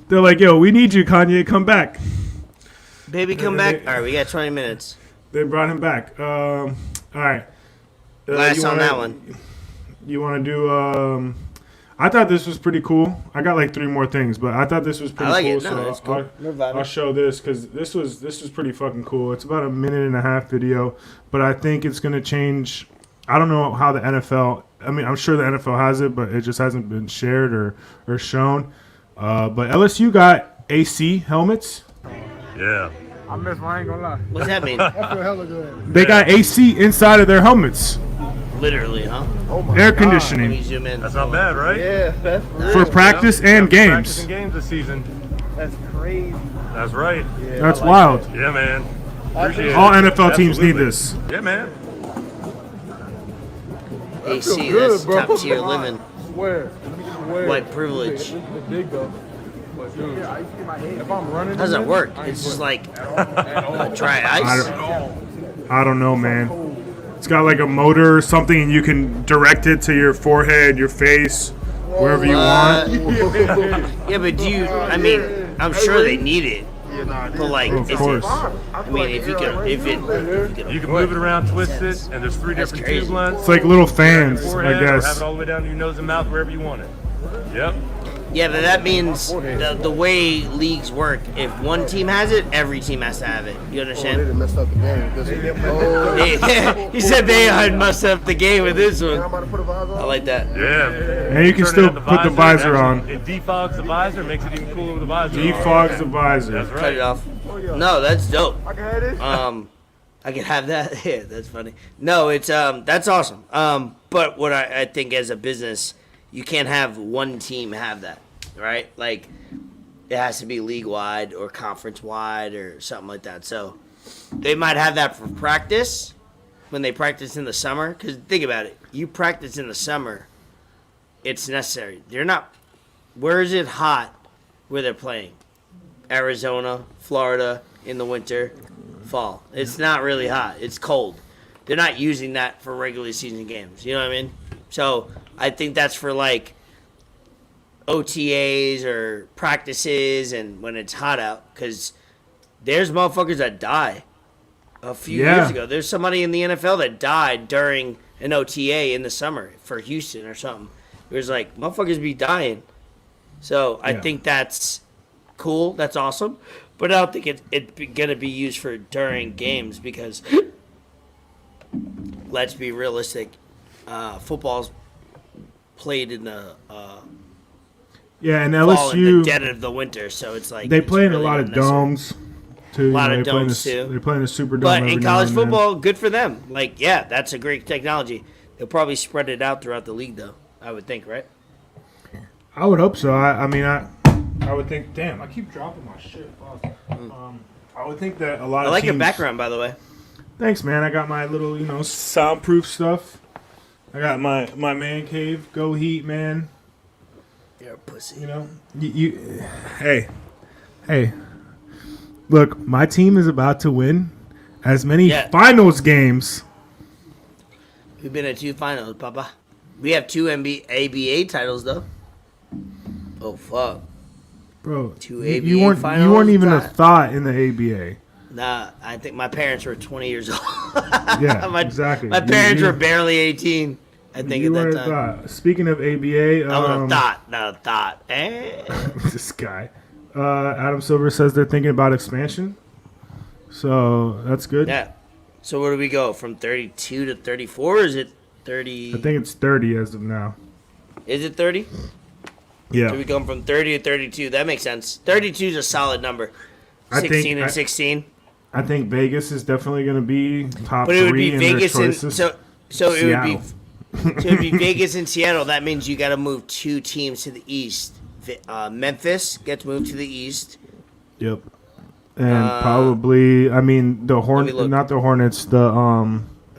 B: they're like, "Yo, we need you, Kanye, come back."
A: Baby, come back. All right, we got 20 minutes.
B: They brought him back. All right.
A: Last on that one.
B: You want to do? I thought this was pretty cool. I got like 3 more things, but I thought this was pretty
A: I like
B: cool.
A: it. No, it's cool. We're vibing.
B: I'll show this because this was pretty fucking cool. It's about a 1.5-minute video, but I think it's gonna change. I don't know how the NFL. I mean, I'm sure the NFL has it, but it just hasn't been shared or shown. But LSU got AC helmets.
F: Yeah.
G: I miss one, I ain't gonna lie.
A: What's that mean?
G: I feel hella good.
B: They got AC inside of their helmets.
A: Literally, huh?
B: Air
A: Let
B: conditioning
A: me zoom in.
F: That's not bad, right?
G: Yeah, that's
B: for practice and
F: Practice
B: games.
F: and games this season.
G: that's crazy.
F: That's right.
G: Yeah,
B: That's
G: I like
B: wild.
F: Yeah, man. Appreciate it.
B: All NFL teams need
F: Absolutely.
B: this.
F: Yeah, man.
A: AC,
G: feel good,
A: that's
G: bro.
A: top tier living.
G: Swear.
A: White privilege.
G: This big though. But dude, if I'm running,
A: How does that work? It's just like dry ice.
B: I don't know, man. It's got like a motor or something, and you can direct it to your forehead, your face, wherever you want.
A: Yeah, but I mean, I'm sure they need it. But like,
B: Of
A: is
B: course.
A: it, I mean, if you can
F: You can move it around, twist it, and there's 3
A: That's
F: different
A: crazy.
F: tube lengths.
B: It's like little fans, I
F: Forehead, or have
B: guess.
F: it all the way down to your nose and mouth, wherever you want it. Yep.
A: Yeah, but that means the way leagues work, if one team has it, every team has to have it. You
G: they
A: understand?
G: done messed up the game with this one.
A: He said they had messed up the game with this
G: I'm
A: one.
G: about to put a visor
A: I
G: on.
A: like that.
F: Yeah.
B: And you can
F: Turn
B: still
F: it on
B: put the visor on.
F: It defogs the visor, makes it even cooler with the visor.
B: Defogs the visor.
F: That's
A: Cut
F: right.
A: it off. No, that's dope.
G: I can have this.
A: I can have that. Yeah, that's funny. No, it's that's awesome. But what I think as a business, you can't have one team have that, right? Like it has to be league wide or conference wide or something like that. So they might have that for practice when they practice in the summer. Because think about it, you practice in the summer, it's necessary. They're not. Where is it hot where they're playing? Arizona, Florida in the winter, fall. It's not really hot. It's cold. They're not using that for regular season games. You know what I mean? So I think that's for like OTAs or practices and when it's hot out, because there's motherfuckers that die. A few years ago, there's somebody in the NFL that died during an OTA in the summer for Houston or something. It was like motherfuckers be dying. So I think that's cool. That's awesome. But I don't think it's gonna be used for during games because let's be realistic. Football's played in the
B: Yeah, and
A: fall in the
B: LSU,
A: dead of the winter, so it's like
B: they
A: it's
B: play in a
A: really
B: lot of
A: unnecessary.
B: domes, too.
A: A lot of
B: They play in
A: domes, too.
B: They play in the Superdome.
A: But
B: every
A: in
B: now
A: college
B: and then.
A: football, good for them. Like, yeah, that's a great technology. They'll probably spread it out throughout the league, though. I would think, right?
B: I would hope so. I mean, I would think. Damn, I keep dropping my shit. Fuck. I would think that a lot
A: I
B: of
A: like your
B: teams-
A: background, by the way.
B: Thanks, man. I got my little, soundproof stuff. I got my man cave. Go Heat, man.
A: You're a pussy.
B: Hey. Look, my team is about to win as many finals games.
A: We've been at 2 finals, Papa. We have 2 ABA titles, though. Oh, fuck.
B: Bro,
A: 2
B: you
A: ABA finals.
B: weren't even a
A: God.
B: thought in the ABA.
A: Nah, I think my parents were 20 years old.
B: Yeah, exactly.
A: My parents were barely 18, I think,
B: You
A: at
B: weren't
A: that
B: a
A: time.
B: thought. Speaking of ABA,
A: I was a thought, not a thought.
B: this guy. Adam Silver says they're thinking about expansion. So that's good.
A: Yeah. So where do we go? From 32 to 34? Or is it 30?
B: I think it's 30 as of now.
A: Is it 30?
B: Yeah.
A: So we come from 30 to 32. That makes sense. 32 is a solid number. 16 and 16.
B: I think Vegas is definitely going to be top
A: But it would
B: 3
A: be
B: in
A: Vegas
B: their
A: and
B: choices.
A: so it would be
B: Seattle.
A: so it would be Vegas and Seattle. That means you got to move 2 teams to the east. Memphis gets moved to the east.
B: Yep. And probably, I mean,
A: me look.
B: not the Hornets,
A: Let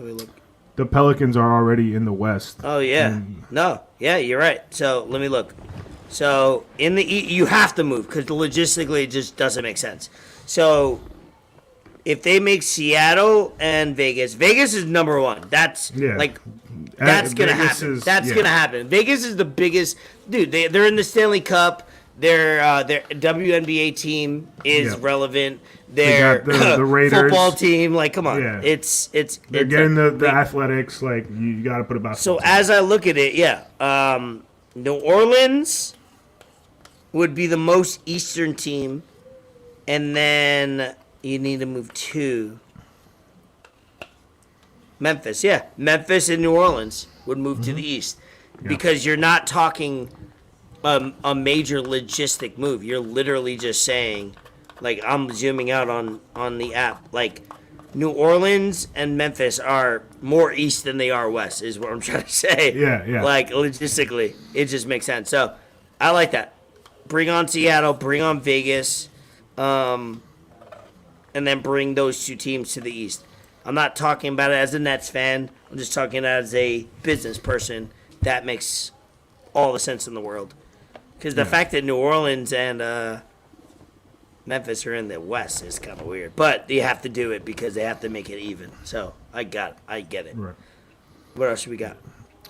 A: me look.
B: the Pelicans are already in the West.
A: Oh yeah. Yeah, you're right. So let me look. So in the you have to move because logistically it just doesn't make sense. So if they make Seattle and Vegas is number 1. That's that's gonna
B: Vegas
A: happen.
B: is-
A: That's
B: yeah.
A: gonna happen. Vegas is the biggest dude. They're in the Stanley Cup. Their WNBA team is
B: Yeah.
A: relevant.
B: They
A: Their
B: got the Raiders.
A: football team, like, come on,
B: Yeah.
A: they're
B: Getting the athletics, like, you got to put about.
A: So as I look at it, New Orleans would be the most eastern team, and then you need to move 2. Memphis, Memphis and New Orleans would move to the east because you're not talking a major logistic move. You're literally just saying, like, I'm zooming out on the app, like, New Orleans and Memphis are more east than they are west, is what I'm trying to say.
B: Yeah.
A: Like, logistically, it just makes sense. So, I like that. Bring on Seattle, bring on Vegas, and then bring those 2 teams to the east. I'm not talking about it as a Nets fan. I'm just talking as a business person. That makes all the sense in the world. Because the fact that New Orleans and Memphis are in the West is kind of weird. But you have to do it because they have to make it even. So I get it.
B: Right.
A: What else we got?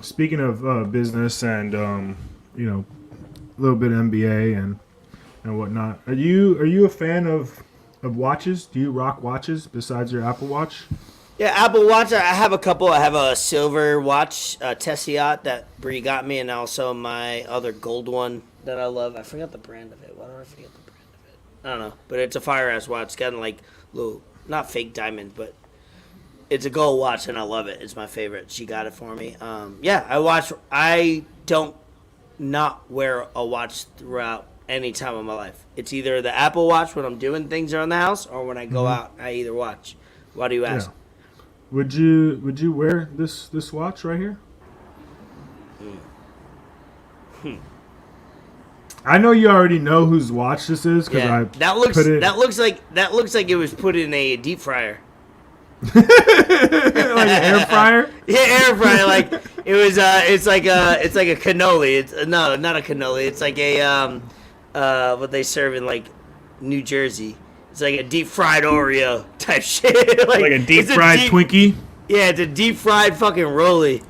B: Speaking of business and a little bit of NBA and whatnot, are you a fan of watches? Do you rock watches besides your Apple Watch?
A: Yeah, Apple Watch. I have a couple. I have a silver watch, Tessiot, that Bree got me, and also my other gold one that I love. I forgot the brand of it. Why do I forget the brand of it? I don't know, but it's a fire ass watch. It's got like little, not fake diamonds, but it's a gold watch, and I love it. It's my favorite. She got it for me. I don't not wear a watch throughout any time of my life. It's either the Apple Watch when I'm doing things around the house, or when I go out. I either watch. Why do you ask?
B: Yeah. Would you wear this watch right here? I know you already know whose watch this is because I
A: that looks
B: put it
A: that looks like it was put in a deep fryer.
B: like an air fryer.
A: Yeah, air fryer. Like it was. It's like a cannoli. It's no, not a cannoli. It's like a what they serve in like New Jersey. It's like a deep fried Oreo type shit.
B: Like a deep fried Twinkie.
A: Yeah, it's a deep fried fucking rolly.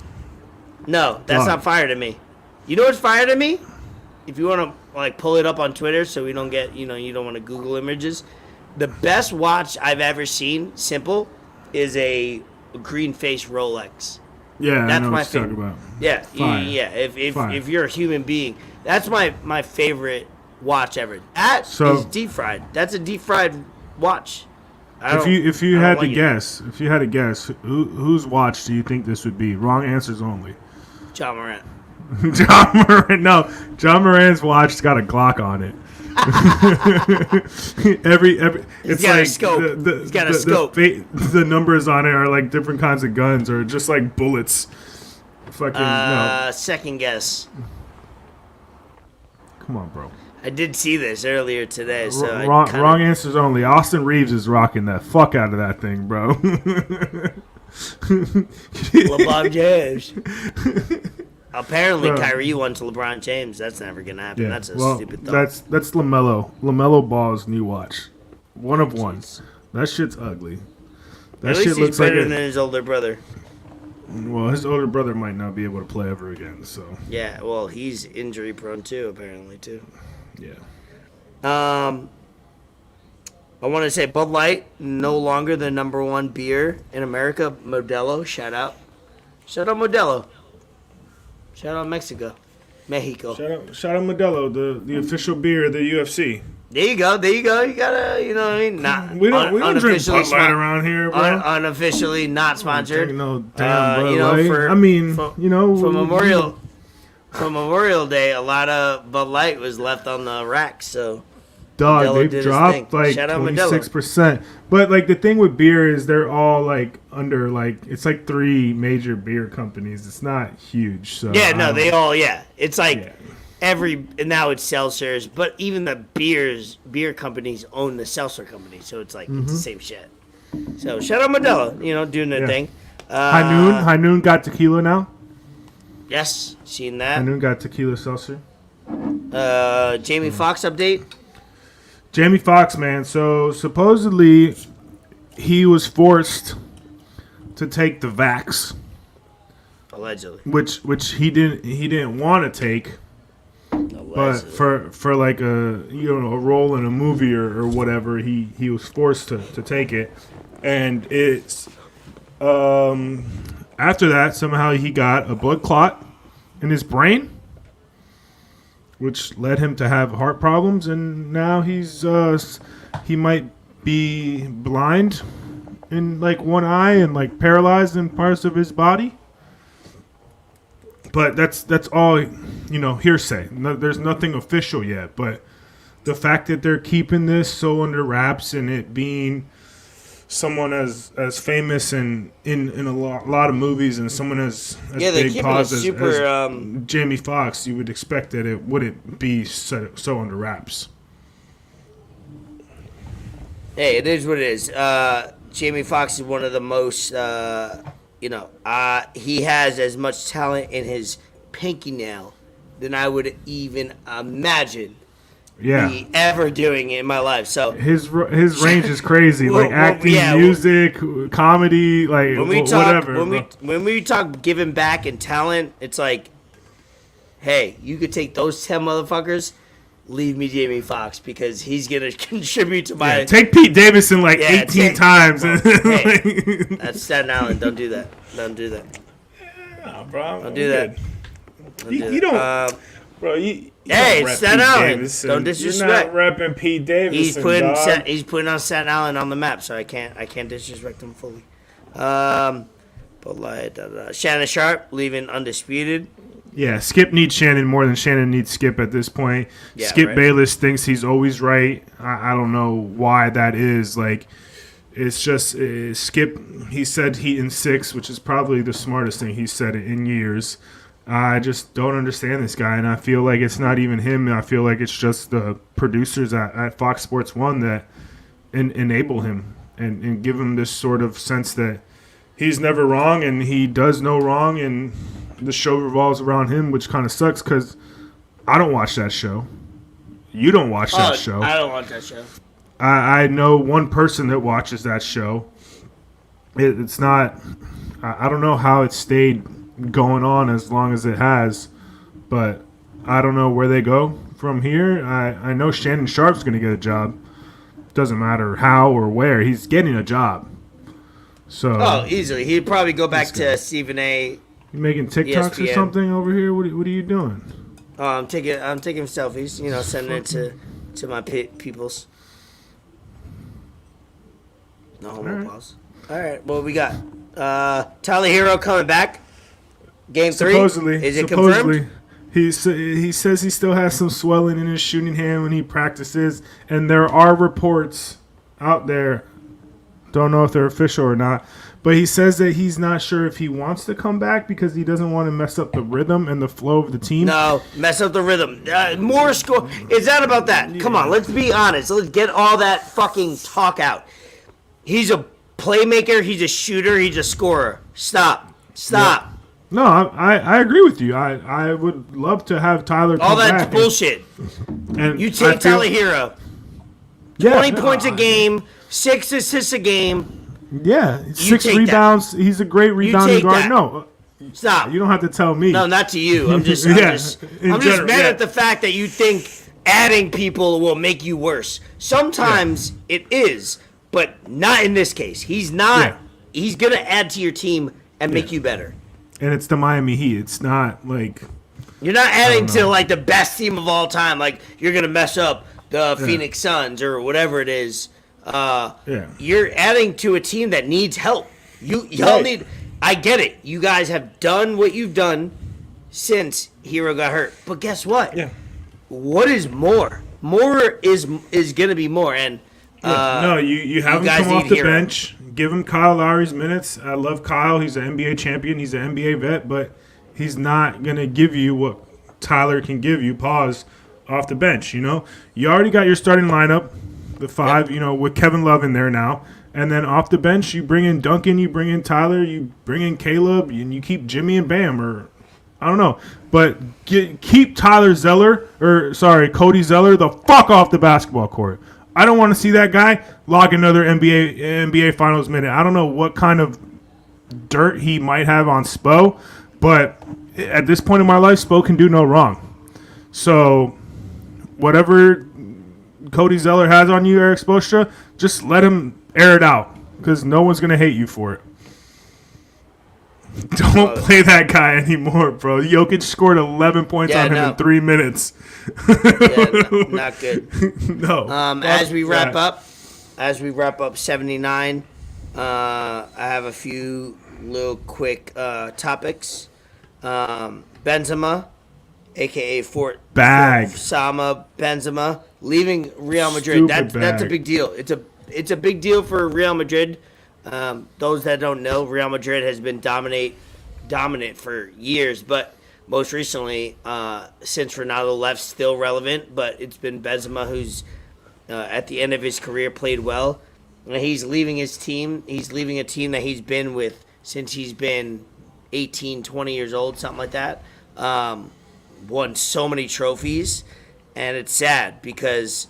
A: No, that's not fire to me. You know what's fire to me? If you want to like pull it up on Twitter, so we don't get you don't want to Google images. The best watch I've ever seen, simple, is a green face Rolex.
B: Yeah,
A: That's
B: I know
A: my
B: what you're
A: favorite.
B: talking about.
A: Yeah,
B: Fire.
A: yeah.
B: Fire.
A: If you're a human being, that's my favorite watch ever. That
B: So-
A: is deep fried. That's a deep fried watch.
B: If you
A: I
B: had
A: don't
B: to
A: like it.
B: guess, whose watch do you think this would be? Wrong answers only.
A: John Morant.
B: John Moran. No, John Moran's watch's got a Glock on it. every it's
A: got a
B: like
A: scope. He's got a scope.
B: The numbers on it are like different kinds of guns or just like bullets. Fucking no.
A: Second guess.
B: Come on, bro.
A: I did see this earlier today, so
B: Wrong answers only. Austin Reeves is rocking the fuck out of that thing, bro.
A: LeBron James. Apparently,
B: Bro.
A: Kyrie wants LeBron James. That's never gonna happen.
B: Yeah,
A: That's a
B: well,
A: stupid thought.
B: that's LaMelo. LaMelo Ball's new watch. One of one. That shit's ugly. That
A: At
B: shit
A: least he's
B: looks like
A: better than his older brother.
B: well, his older brother might not be able to play ever again. So
A: Yeah, well, he's injury prone too, apparently too.
B: yeah.
A: I want to say Bud Light no longer the number one beer in America. Modelo, shout out Modelo. Shout out Mexico.
B: Shout out Modelo, the official beer of the UFC.
A: There you go. You gotta, you know what I mean? Not
B: We don't drink
A: unofficially
B: Bud Light around here, bro.
A: unofficially not sponsored.
B: Drink no damn Bud
A: you know,
B: Light.
A: for-
B: I mean,
A: for-
B: you know,
A: For Memorial Day, a lot of Bud Light was left on the rack. So
B: dog,
A: Modelo did
B: they've
A: his
B: dropped
A: thing.
B: like
A: Shout out Modelo.
B: 26%. But like the thing with beer is they're all like under like it's like 3 major beer companies. It's not huge. So
A: yeah, no, they all It's like
B: Yeah.
A: and now it's seltzers, but even the beer companies own the seltzer company, so it's like it's the same shit. So shout out Modelo, you know, doing their
B: Yeah.
A: thing.
B: High Noon got tequila now.
A: Yes, seen
B: High
A: that.
B: Noon got tequila seltzer.
A: Jamie Foxx update.
B: Jamie Foxx, man. So supposedly he was forced to take the vax,
A: Allegedly.
B: which he didn't want to take, but for like a a role in a movie or whatever, he was forced to take it, and it's after that somehow he got a blood clot in his brain, which led him to have heart problems, and now he might be blind in like one eye and like paralyzed in parts of his body. But that's all hearsay. No, there's nothing official yet. But the fact that they're keeping this so under wraps and it being someone as famous and in a lot of movies and someone as
A: they're
B: big
A: keeping
B: pause
A: it
B: as
A: super.
B: Jamie Foxx, you would expect that it wouldn't be so under wraps.
A: Hey, it is what it is. Jamie Foxx is one of the most, he has as much talent in his pinky nail than I would even imagine me ever doing in my life. So
B: his range is crazy, like
A: Well,
B: acting, music, comedy, like
A: when we
B: whatever.
A: when we talk giving back and talent, it's like, hey, you could take those 10 motherfuckers. Leave me Jamie Foxx because he's gonna contribute to my.
B: Take Pete Davidson 18 times.
A: Hey, that's Staten Island. Don't do that. Don't do that.
B: Nah, bro,
A: Don't do that.
B: You don't, bro. You
A: hey,
B: don't rep
A: Staten
B: Pete
A: Island.
B: Davidson.
A: Don't disrespect.
B: You're not repping Pete Davidson.
A: He's putting on Staten Island on the map, so I can't disrespect him fully. But like Shannon Sharp leaving undisputed.
B: Yeah, Skip needs Shannon more than Shannon needs Skip at this point.
A: Yeah,
B: Skip
A: right.
B: Bayless thinks he's always right. I don't know why that is. Like, it's just Skip. He said Heat in 6, which is probably the smartest thing he said in years. I just don't understand this guy, and I feel like it's not even him. I feel like it's just the producers at Fox Sports 1 that enable him and give him this sort of sense that he's never wrong and he does no wrong, and the show revolves around him, which kind of sucks because I don't watch that show. You don't watch that show.
A: I don't watch that show.
B: I know one person that watches that show. It's not. I don't know how it stayed going on as long as it has, but I don't know where they go from here. I know Shannon Sharp's going to get a job. Doesn't matter how or where. He's getting a job. So
A: Easily. He'd probably go back to Stephen A.
B: You making TikToks or
A: ESPN.
B: something over here? What are you doing?
A: I'm taking selfies. Sending it to my peoples. No homo pause. All right. What we got? Tyler Hero coming back. Game 3.
B: Supposedly,
A: Is it confirmed?
B: he says he still has some swelling in his shooting hand when he practices, and there are reports out there Don't know if they're official or not. But he says that he's not sure if he wants to come back because he doesn't want to mess up the rhythm and the flow of the team.
A: No, mess up the rhythm. More score. It's not about that. Come on, let's be honest. Let's get all that fucking talk out. He's a playmaker. He's a shooter. He's a scorer. Stop.
B: Yeah. No, I agree with you. I would love to have Tyler come
A: all that's
B: back
A: bullshit.
B: And
A: You take Tyler Hero. 20 points a game, 6 assists a game.
B: Yeah, 6
A: take
B: rebounds. That. He's a great rebounding
A: take
B: guard.
A: that.
B: No,
A: stop.
B: You don't have to tell me.
A: No, not to you. I'm just mad at the fact that you think adding people will make you worse. Sometimes it is, but not in this case. He's not. Yeah. He's gonna add to your team and make you better.
B: And it's the Miami Heat. It's not like
A: you're not adding to like the best team of all time. Like you're gonna mess up the Phoenix Suns or whatever it is. You're adding to a team that needs help. Y'all need. I get it. You guys have done what you've done since Hero got hurt. But guess what?
B: Yeah.
A: What is more? More is gonna be more. And
B: no, you have him come off the bench. Give him Kyle Lowry's minutes. I love Kyle. He's an NBA champion. He's an NBA vet, but he's not gonna give you what Tyler can give you. Pause off the bench. You already got your starting lineup. The 5, with Kevin Love in there now. And then off the bench, you bring in Duncan, you bring in Tyler, you bring in Caleb, and you keep Jimmy and Bam, or I don't know. But keep Cody Zeller the fuck off the basketball court. I don't want to see that guy log another NBA Finals minute. I don't know what kind of dirt he might have on Spo, but at this point in my life, Spo can do no wrong. So whatever Cody Zeller has on you, Eric Spoelstra, just let him air it out because no one's going to hate you for it. Don't play that guy anymore, bro. Jokic scored 11 points on him in 3 minutes.
A: Not good.
B: No.
A: As we wrap up 79, I have a few little quick topics. Benzema, a.k.a. Fort Sama Benzema, leaving Real Madrid. That's a big deal. It's a big deal for Real Madrid. Those that don't know, Real Madrid has been dominant for years, but most recently, since Ronaldo left, still relevant. But it's been Benzema who's at the end of his career played well. He's leaving his team. He's leaving a team that he's been with since he's been 18, 20 years old, something like that. Won so many trophies, and it's sad because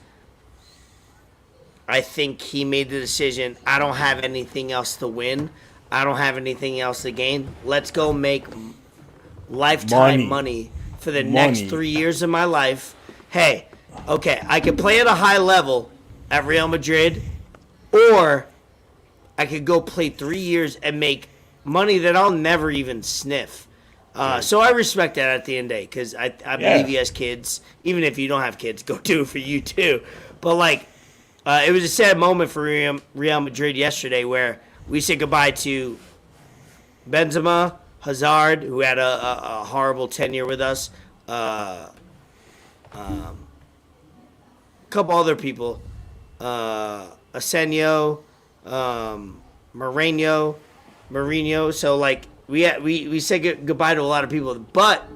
A: I think he made the decision, I don't have anything else to win. I don't have anything else to gain. Let's go make lifetime money for the next 3 years of my life. Hey, okay, I can play at a high level at Real Madrid, or I could go play 3 years and make money that I'll never even sniff. So I respect that at the end of the day because I believe he has kids. Even if you don't have kids, go do it for you too. But it was a sad moment for Real Madrid yesterday where we said goodbye to Benzema, Hazard, who had a horrible tenure with us, a couple other people, Asenio, Mourinho. So we said goodbye to a lot of people, but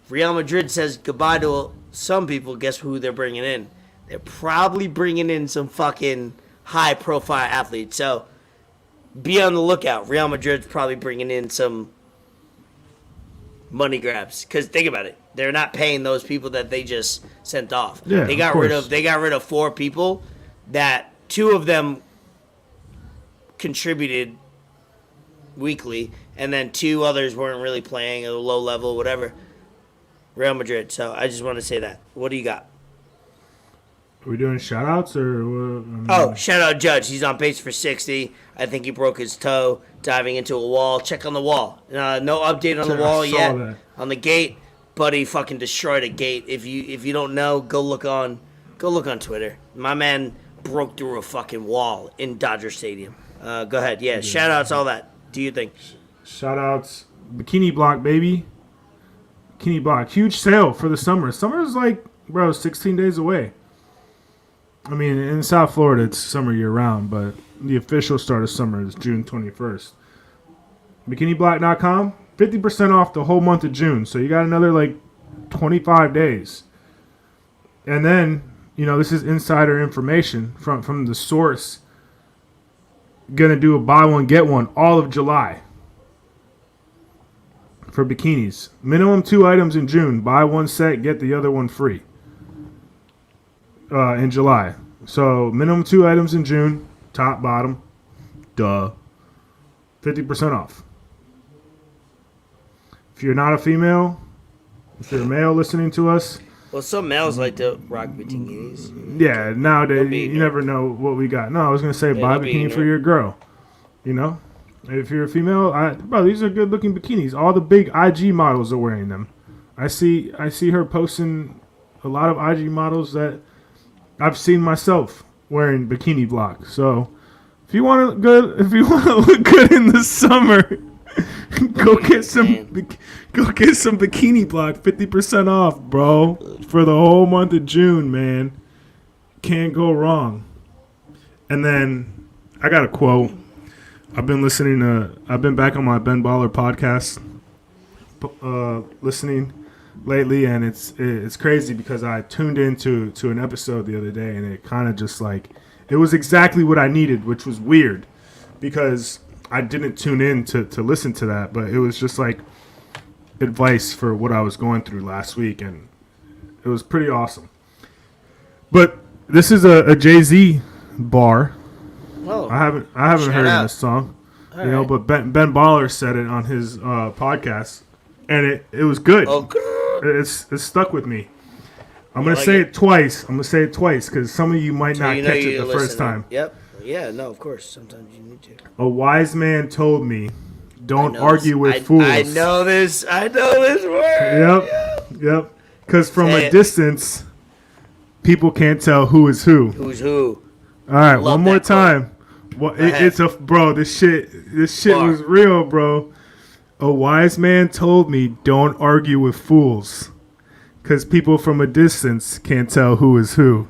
A: Real Madrid says goodbye to some people. Guess who they're bringing in? They're probably bringing in some fucking high-profile athletes. So be on the lookout. Real Madrid's probably bringing in some money grabs. Because think about it, they're not paying those people that they just sent off.
B: Yeah,
A: they got rid of 4 people that 2 of them contributed weekly, and then 2 others weren't really playing at a low level, whatever. Real Madrid. So I just want to say that. What do you got?
B: Are we doing shout-outs or what?
A: Shout out Judge. He's on pace for 60. I think he broke his toe diving into a wall. Check on the wall. No update on the wall yet.
B: That.
A: On the gate, buddy fucking destroyed a gate. If you don't know, go look on Twitter. My man broke through a fucking wall in Dodger Stadium. Go ahead. Yeah, shout outs, all that. Do you think?
B: Shout-outs. Bikini Block, baby. Bikini Block. Huge sale for the summer. Summer is 16 days away. I mean, in South Florida, it's summer year-round, but the official start of summer is June 21st. BikiniBlack.com, 50% off the whole month of June. So you got another like 25 days. And then, this is insider information from the source. Gonna do a buy one, get one all of July for bikinis. Minimum 2 items in June. Buy one set, get the other one free. In July. So minimum 2 items in June. Top, bottom. Duh. 50% off. If you're not a female, if you're a male listening to us.
A: Well, some males like to rock bikinis.
B: Yeah, nowadays you never know what we got. No, I was going to say buy a bikini for your girl. If you're a female, bro, these are good looking bikinis. All the big IG models are wearing them. I see her posting a lot of IG models that I've seen myself wearing bikini block. So if you want to look good in the summer, go get some bikini block, 50% off, bro, for the whole month of June, man. Can't go wrong. And then I got a quote. I've been back on my Ben Baller podcast, listening lately, and it's crazy because I tuned into an episode the other day, and it kind of just like, it was exactly what I needed, which was weird because I didn't tune in to listen to that, but it was just like advice for what I was going through last week, and it was pretty awesome. But this is a Jay-Z bar.
A: Oh,
B: I haven't heard this song, right. But Ben Baller said it on his podcast, and it was good.
A: Oh,
B: it's stuck with me. I'm gonna say it twice. Because some of you might not catch it the first time.
A: Yep. Yeah. No. Of course. Sometimes you need to.
B: A wise man told me, "Don't argue with fools."
A: I know this word.
B: Yep. Because from a distance, people can't tell who is who.
A: Who's who?
B: All right, one more time. It's bro. This shit was real, bro. A wise man told me, "Don't argue with fools, because people from a distance can't tell who is who."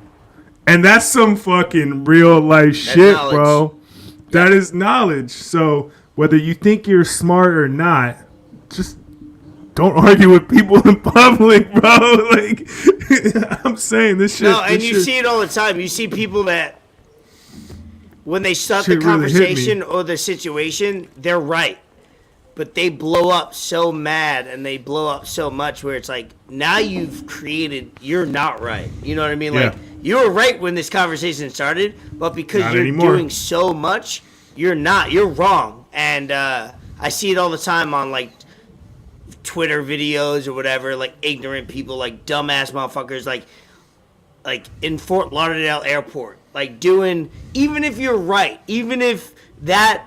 B: And that's some fucking real life shit, bro. That is knowledge. So whether you think you're smart or not, just don't argue with people in public, bro. Like I'm saying this shit.
A: No, and you see it all the time. You see people that when they start the conversation or the situation, they're right. But they blow up so mad and they blow up so much where it's like, now you're not right. You know what I mean? Like, you were right when this conversation started, but because you're doing so much, you're not. You're wrong. And I see it all the time on, like, Twitter videos or whatever, like, ignorant people, like, dumbass motherfuckers, like in Fort Lauderdale Airport. Like, even if you're right, even if that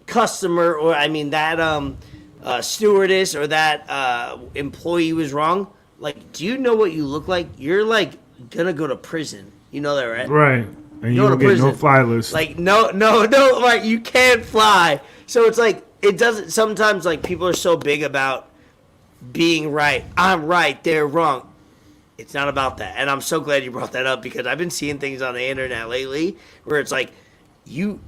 A: customer or that stewardess or that employee was wrong, like, do you know what you look like? You're like gonna go to prison. You know that, right?
B: Right. And you don't get no fly list.
A: Like no, like you can't fly. So it's like it doesn't. Sometimes like people are so big about being right. I'm right. They're wrong. It's not about that. And I'm so glad you brought that up because I've been seeing things on the internet lately where it's like, you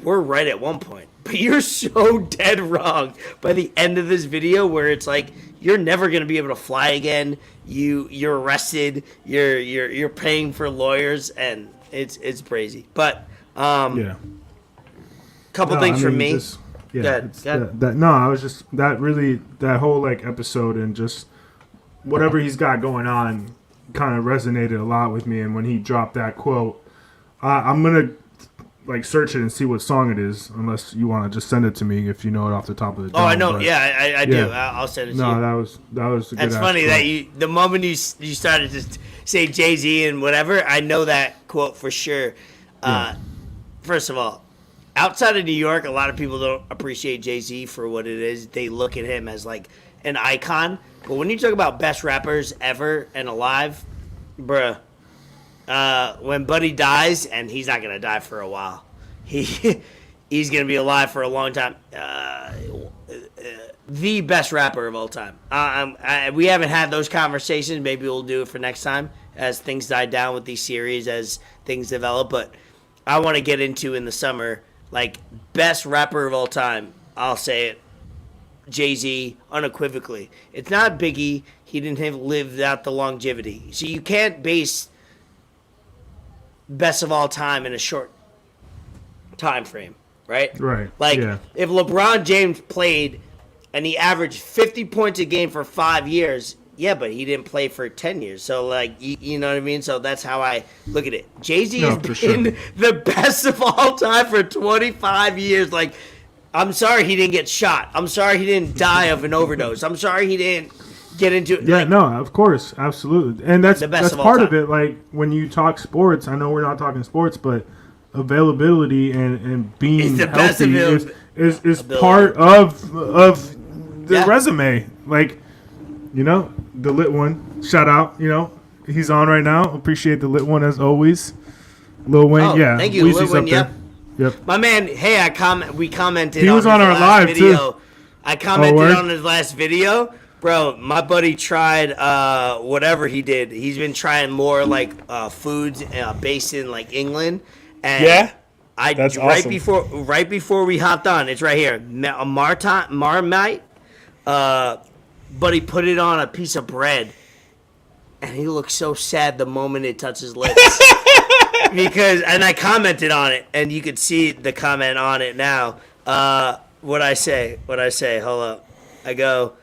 A: were right at one point, but you're so dead wrong by the end of this video where it's like, you're never going to be able to fly again. You're arrested. You're paying for lawyers and it's crazy. But, couple things from me.
B: That whole like episode and just whatever he's got going on kind of resonated a lot with me. And when he dropped that quote, I'm going to like search it and see what song it is, unless you want to just send it to me if you know it off the top of the dome.
A: Oh, I know. I do. I'll send it to you.
B: No, that was a good.
A: That's funny that the moment you started to say Jay-Z and whatever, I know that quote for sure. First of all, outside of New York, a lot of people don't appreciate Jay-Z for what it is. They look at him as like an icon. But when you talk about best rappers ever and alive, bruh, when Buddy dies, and he's not going to die for a while, he's going to be alive for a long time, the best rapper of all time. We haven't had those conversations. Maybe we'll do it for next time as things die down with these series, as things develop. But I want to get into in the summer, like best rapper of all time. I'll say it, Jay-Z, unequivocally. It's not Biggie. He didn't have lived out the longevity. So you can't base best of all time in a short time frame, right?
B: Right.
A: Like
B: yeah.
A: if LeBron James played and he averaged 50 points a game for 5 years, yeah, but he didn't play for 10 years. So, like, you know what I mean? So that's how I look at it. Jay-Z has been the best of all time for 25 years. Like, I'm sorry he didn't get shot. I'm sorry he didn't die of an overdose. I'm sorry he didn't get into it.
B: Yeah,
A: like,
B: no, of course. Absolutely. And that's
A: of all
B: part
A: time.
B: of it. Like, when you talk sports, I know we're not talking sports, but availability and being
A: It's the best
B: healthy is
A: ability.
B: part of the
A: Yeah.
B: resume. Like, you know, the lit one. Shout out, you know, he's on right now. Appreciate the lit one as always. Lil Wayne,
A: Oh,
B: yeah.
A: thank you,
B: Weezy's
A: Lil Wayne,
B: up there.
A: yep.
B: Yep.
A: My man, hey, we commented
B: He was on
A: his
B: our
A: last
B: live,
A: video.
B: too.
A: I commented
B: word?
A: on his last video. Bro, my buddy tried whatever he did. He's been trying more like foods based in like England. And
E: Yeah?
A: I
E: That's
A: right
E: awesome.
A: before we hopped on, it's right here. A Marmite, but he put it on a piece of bread, and he looked so sad the moment it touched his lips. And I commented on it, and you could see the comment on it now. What I say? Hold up. I go,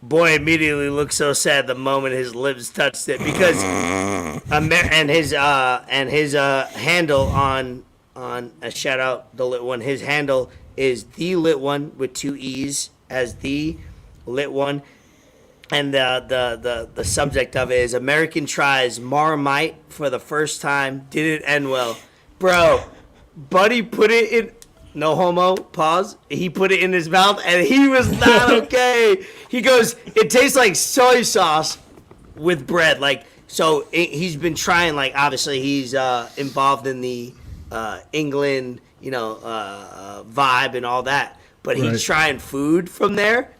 A: boy immediately looked so sad the moment his lips touched it, because his handle on a shout out the lit one. His handle is the lit one with 2 E's as the lit one. And the subject of it is American tries Marmite for the first time. Didn't end well. Bro, buddy put it in, no homo, pause. He put it in his mouth and he was not okay. He goes, it tastes like soy sauce with bread. Like, so he's been trying, like, obviously he's involved in the England, vibe and all that. But he's trying food from there.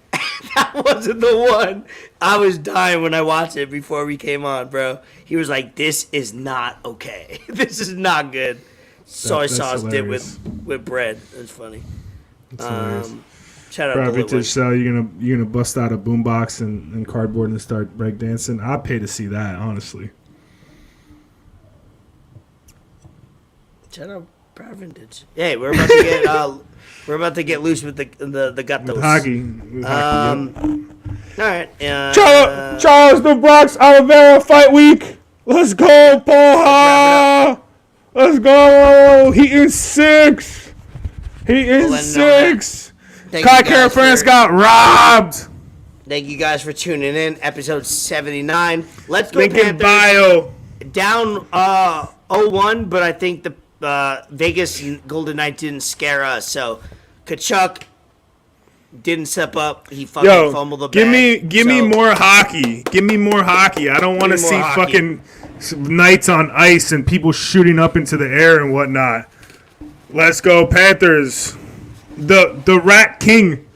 A: That wasn't the one. I was dying when I watched it before we came on, bro. He was like, this is not okay. This is not good. Soy sauce
B: hilarious.
A: did with bread. It's funny.
B: Hilarious.
A: Shout out
B: Bro,
A: to Lil
B: vintage cell, you're gonna bust out a boombox and cardboard and start breakdancing. I'd pay to see that, honestly.
A: Shout out Proud Vintage. Hey, we're about to get loose with the gatos.
B: With hockey.
A: All right.
B: Charles the Bronx Oliveira fight week. Let's go, Poha. Let's go. He in 6. He in 6. Kai Kara France got robbed.
A: Thank you guys for tuning in. Episode 79. Let's go,
B: Link in
A: Panthers.
B: bio.
A: Down 0-1, but I think the Vegas Golden Knights didn't scare us. So Kachuk didn't step up. He fucking fumbled the bag.
B: Give me more hockey. Give me more hockey. I don't want to see fucking Knights on ice and people shooting up into the air and whatnot. Let's go, Panthers. The Rat King.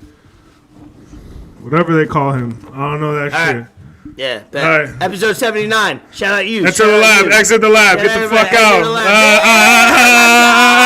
B: Whatever they call him. I don't know that
A: All
B: shit.
A: right. Yeah.
B: All right.
A: Episode 79. Shout out you.
B: Enter the lab. Exit the lab.
A: Shout
B: Get the
A: out
B: fuck
A: everybody. Exit
B: out.
A: the lab.